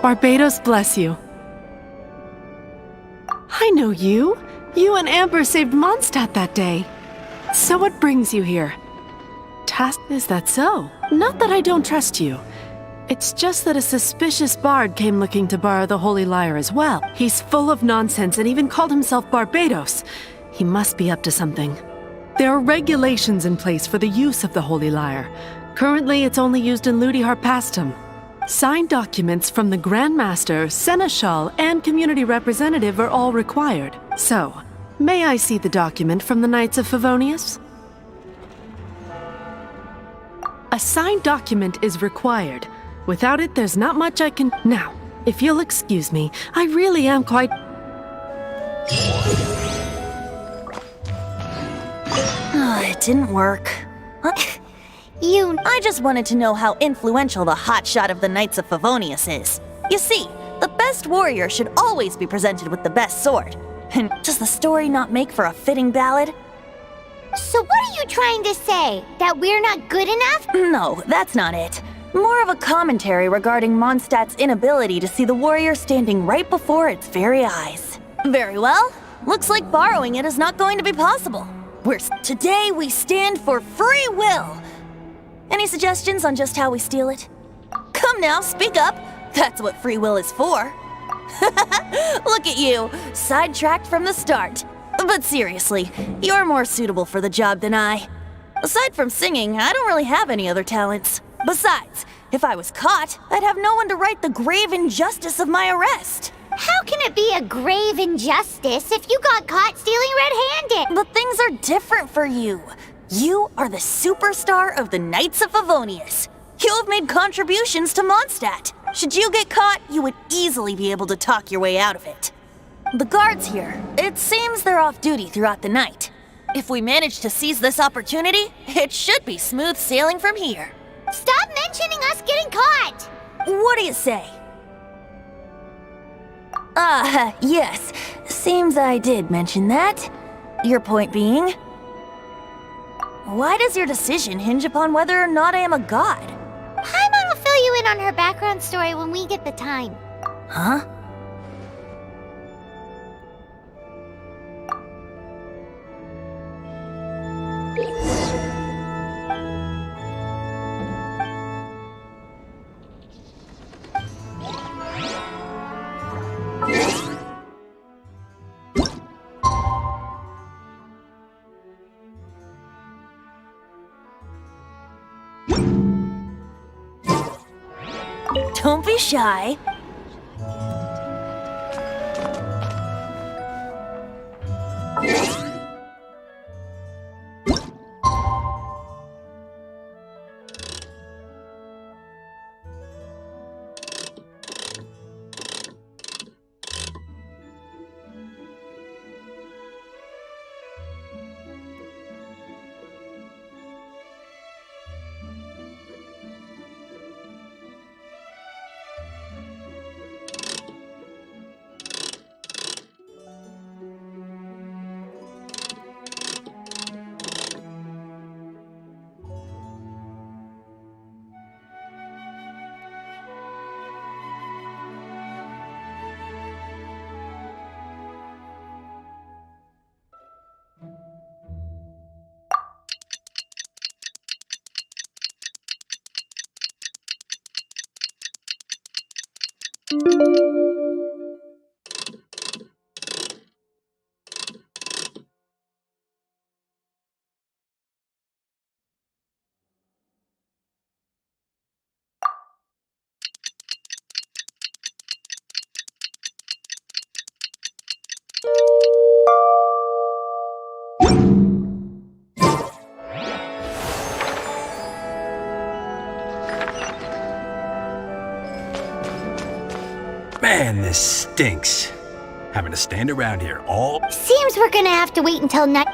Barbados bless you. I know you. You and Amber saved Mondstadt that day. So what brings you here? Is that so? Not that I don't trust you. It's just that a suspicious bard came looking to borrow the Holy Lyre as well. He's full of nonsense and even called himself Barbados. He must be up to something. There are regulations in place for the use of the Holy Lyre. Currently, it's only used in Ludi Harpastum. Signed documents from the Grand Master, Seneschal, and Community Representative are all required. So, may I see the document from the Knights of Favonius? A signed document is required. Without it, there's not much I can... Now, if you'll excuse me, I really am quite... It didn't work. I just wanted to know how influential the hotshot of the Knights of Favonius is. You see, the best warrior should always be presented with the best sword. And does the story not make for a fitting ballad? So what are you trying to say? That we're not good enough? No, that's not it. More of a commentary regarding Mondstadt's inability to see the warrior standing right before its very eyes. Very well. Looks like borrowing it is not going to be possible. Today we stand for free will. Any suggestions on just how we steal it? Come now, speak up. That's what free will is for. Look at you, sidetracked from the start. But seriously, you're more suitable for the job than I. Aside from singing, I don't really have any other talents. Besides, if I was caught, I'd have no one to right the grave injustice of my arrest. How can it be a grave injustice if you got caught stealing red-handed? But things are different for you. You are the superstar of the Knights of Favonius. You have made contributions to Mondstadt. Should you get caught, you would easily be able to talk your way out of it. The guards here. It seems they're off duty throughout the night. If we manage to seize this opportunity, it should be smooth sailing from here. Stop mentioning us getting caught! What do you say? Yes. Seems I did mention that. Your point being? Why does your decision hinge upon whether or not I am a god? Paimon will fill you in on her background story when we get the time. Huh? Don't be shy. Man, this stinks. Having to stand around here all... Seems we're gonna have to wait until night.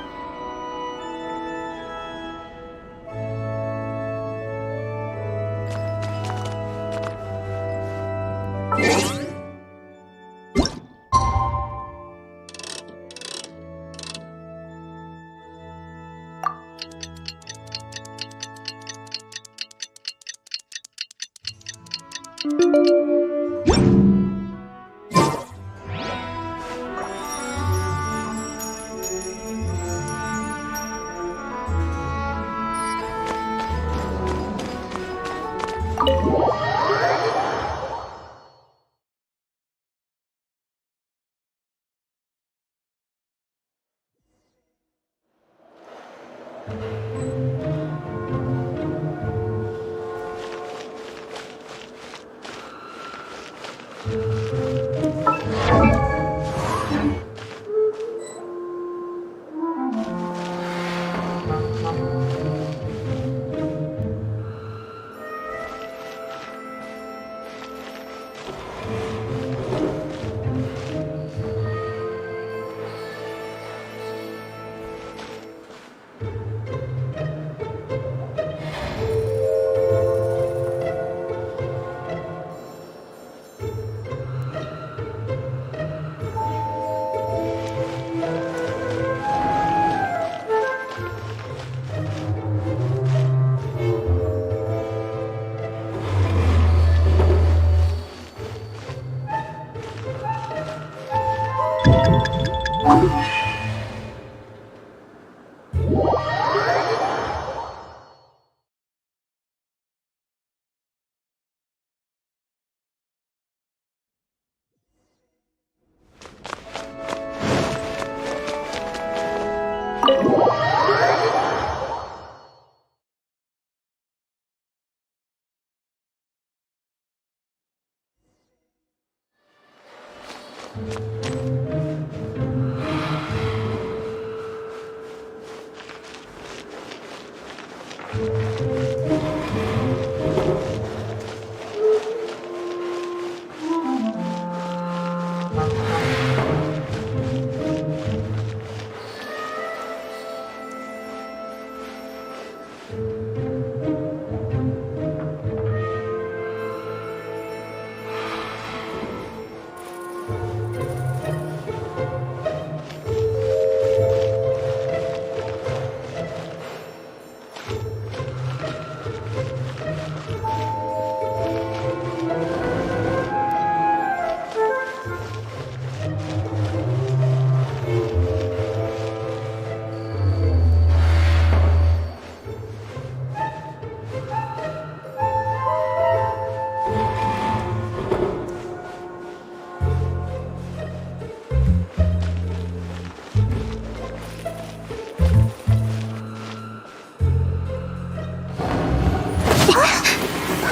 Who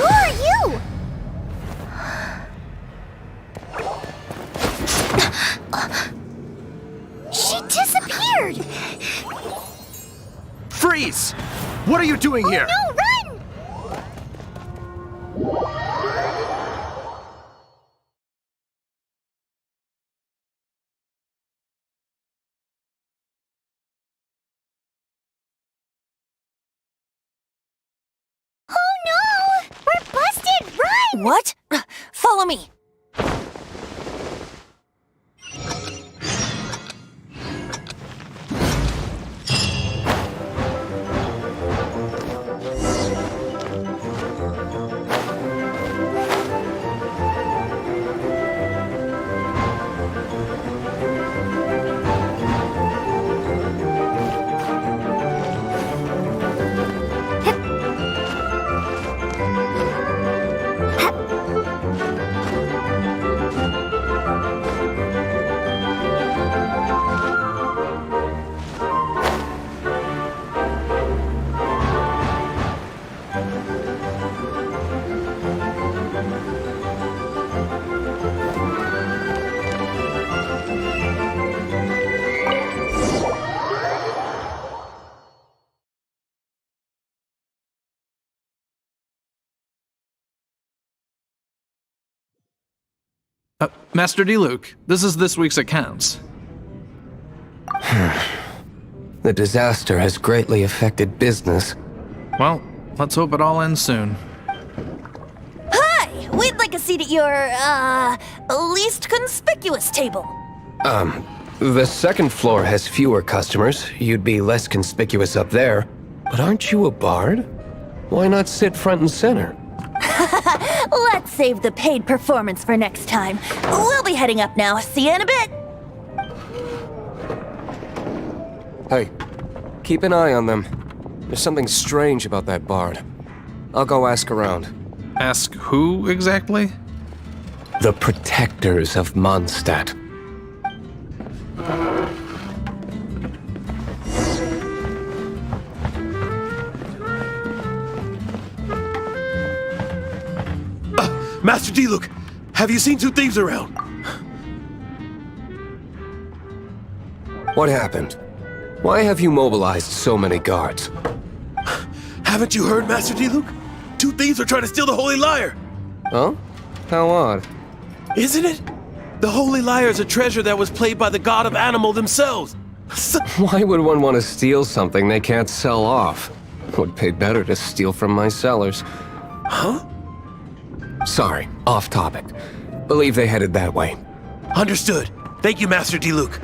are you? She disappeared! Freeze! What are you doing here? No, run! Oh no! We're busted! Run! What? Follow me. Master D-Luke, this is this week's accounts. The disaster has greatly affected business. Well, let's hope it all ends soon. Hi! We'd like a seat at your, least conspicuous table. The second floor has fewer customers. You'd be less conspicuous up there. But aren't you a bard? Why not sit front and center? Let's save the paid performance for next time. We'll be heading up now. See you in a bit. Hey, keep an eye on them. There's something strange about that bard. I'll go ask around. Ask who exactly? The protectors of Mondstadt. Master D-Luke, have you seen two thieves around? What happened? Why have you mobilized so many guards? Haven't you heard, Master D-Luke? Two thieves are trying to steal the Holy Lyre! Huh? How odd. Isn't it? The Holy Lyre is a treasure that was played by the god of animal themselves. Why would one want to steal something they can't sell off? Would pay better to steal from my sellers. Huh? Sorry, off topic. Believe they headed that way. Understood. Thank you, Master D-Luke.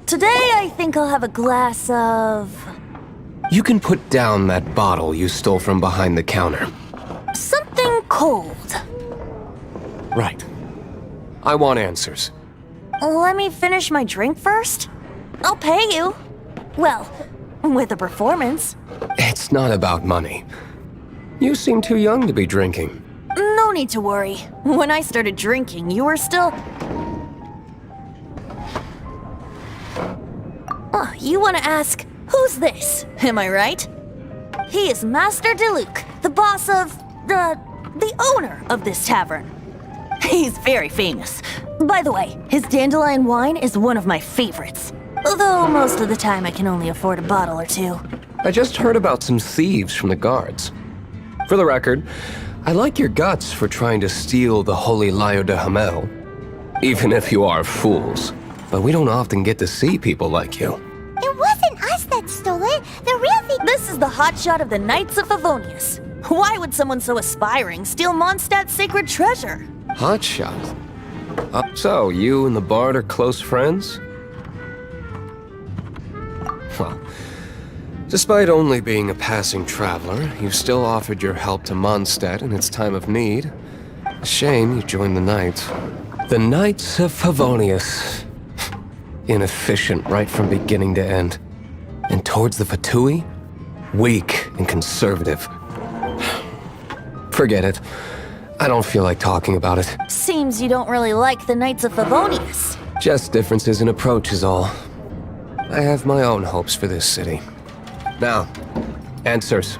Today, I think I'll have a glass of... You can put down that bottle you stole from behind the counter. something cold. Right. I want answers. Let me finish my drink first. I'll pay you. Well, with a performance. It's not about money. You seem too young to be drinking. No need to worry. When I started drinking, you were still... Oh, you want to ask, who's this? Am I right? He is Master D-Luke, the boss of... the owner of this tavern. He's very famous. By the way, his dandelion wine is one of my favorites. Although most of the time I can only afford a bottle or two. I just heard about some thieves from the guards. For the record, I like your guts for trying to steal the Holy Lyre de Hamel. Even if you are fools. But we don't often get to see people like you. It wasn't us that stole it. The real thing— This is the hotshot of the Knights of Favonius. Why would someone so aspiring steal Mondstadt's sacred treasure? Hotshot. So, you and the Bard are close friends? Well, despite only being a passing traveler, you still offered your help to Mondstadt in its time of need. A shame you joined the Knights. The Knights of Favonius. Inefficient right from beginning to end. And towards the Fatui, weak and conservative. Forget it. I don't feel like talking about it. Seems you don't really like the Knights of Favonius. Just differences in approach is all. I have my own hopes for this city. Now, answers.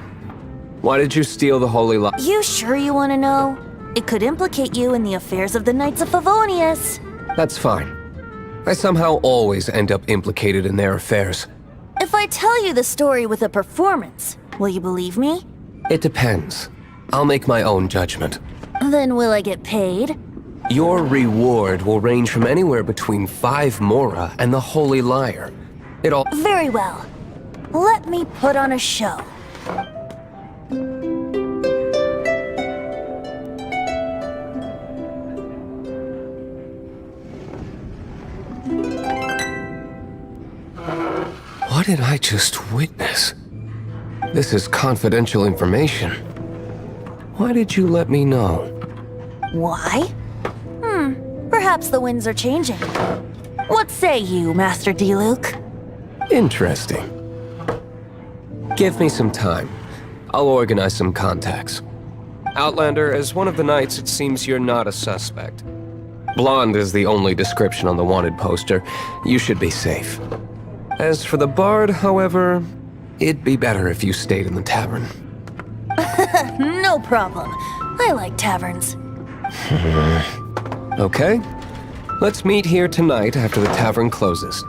Why did you steal the Holy Lyre? You sure you want to know? It could implicate you in the affairs of the Knights of Favonius. That's fine. I somehow always end up implicated in their affairs. If I tell you the story with a performance, will you believe me? It depends. I'll make my own judgment. Then will I get paid? Your reward will range from anywhere between 5 Mora and the Holy Lyre. It all— Very well. Let me put on a show. What did I just witness? This is confidential information. Why did you let me know? Why? Perhaps the winds are changing. What say you, Master Diluc? Interesting. Give me some time. I'll organize some contacts. Outlander, as one of the knights, it seems you're not a suspect. Blonde is the only description on the wanted poster. You should be safe. As for the Bard, however, it'd be better if you stayed in the tavern. No problem. I like taverns. Okay. Let's meet here tonight after the tavern closes.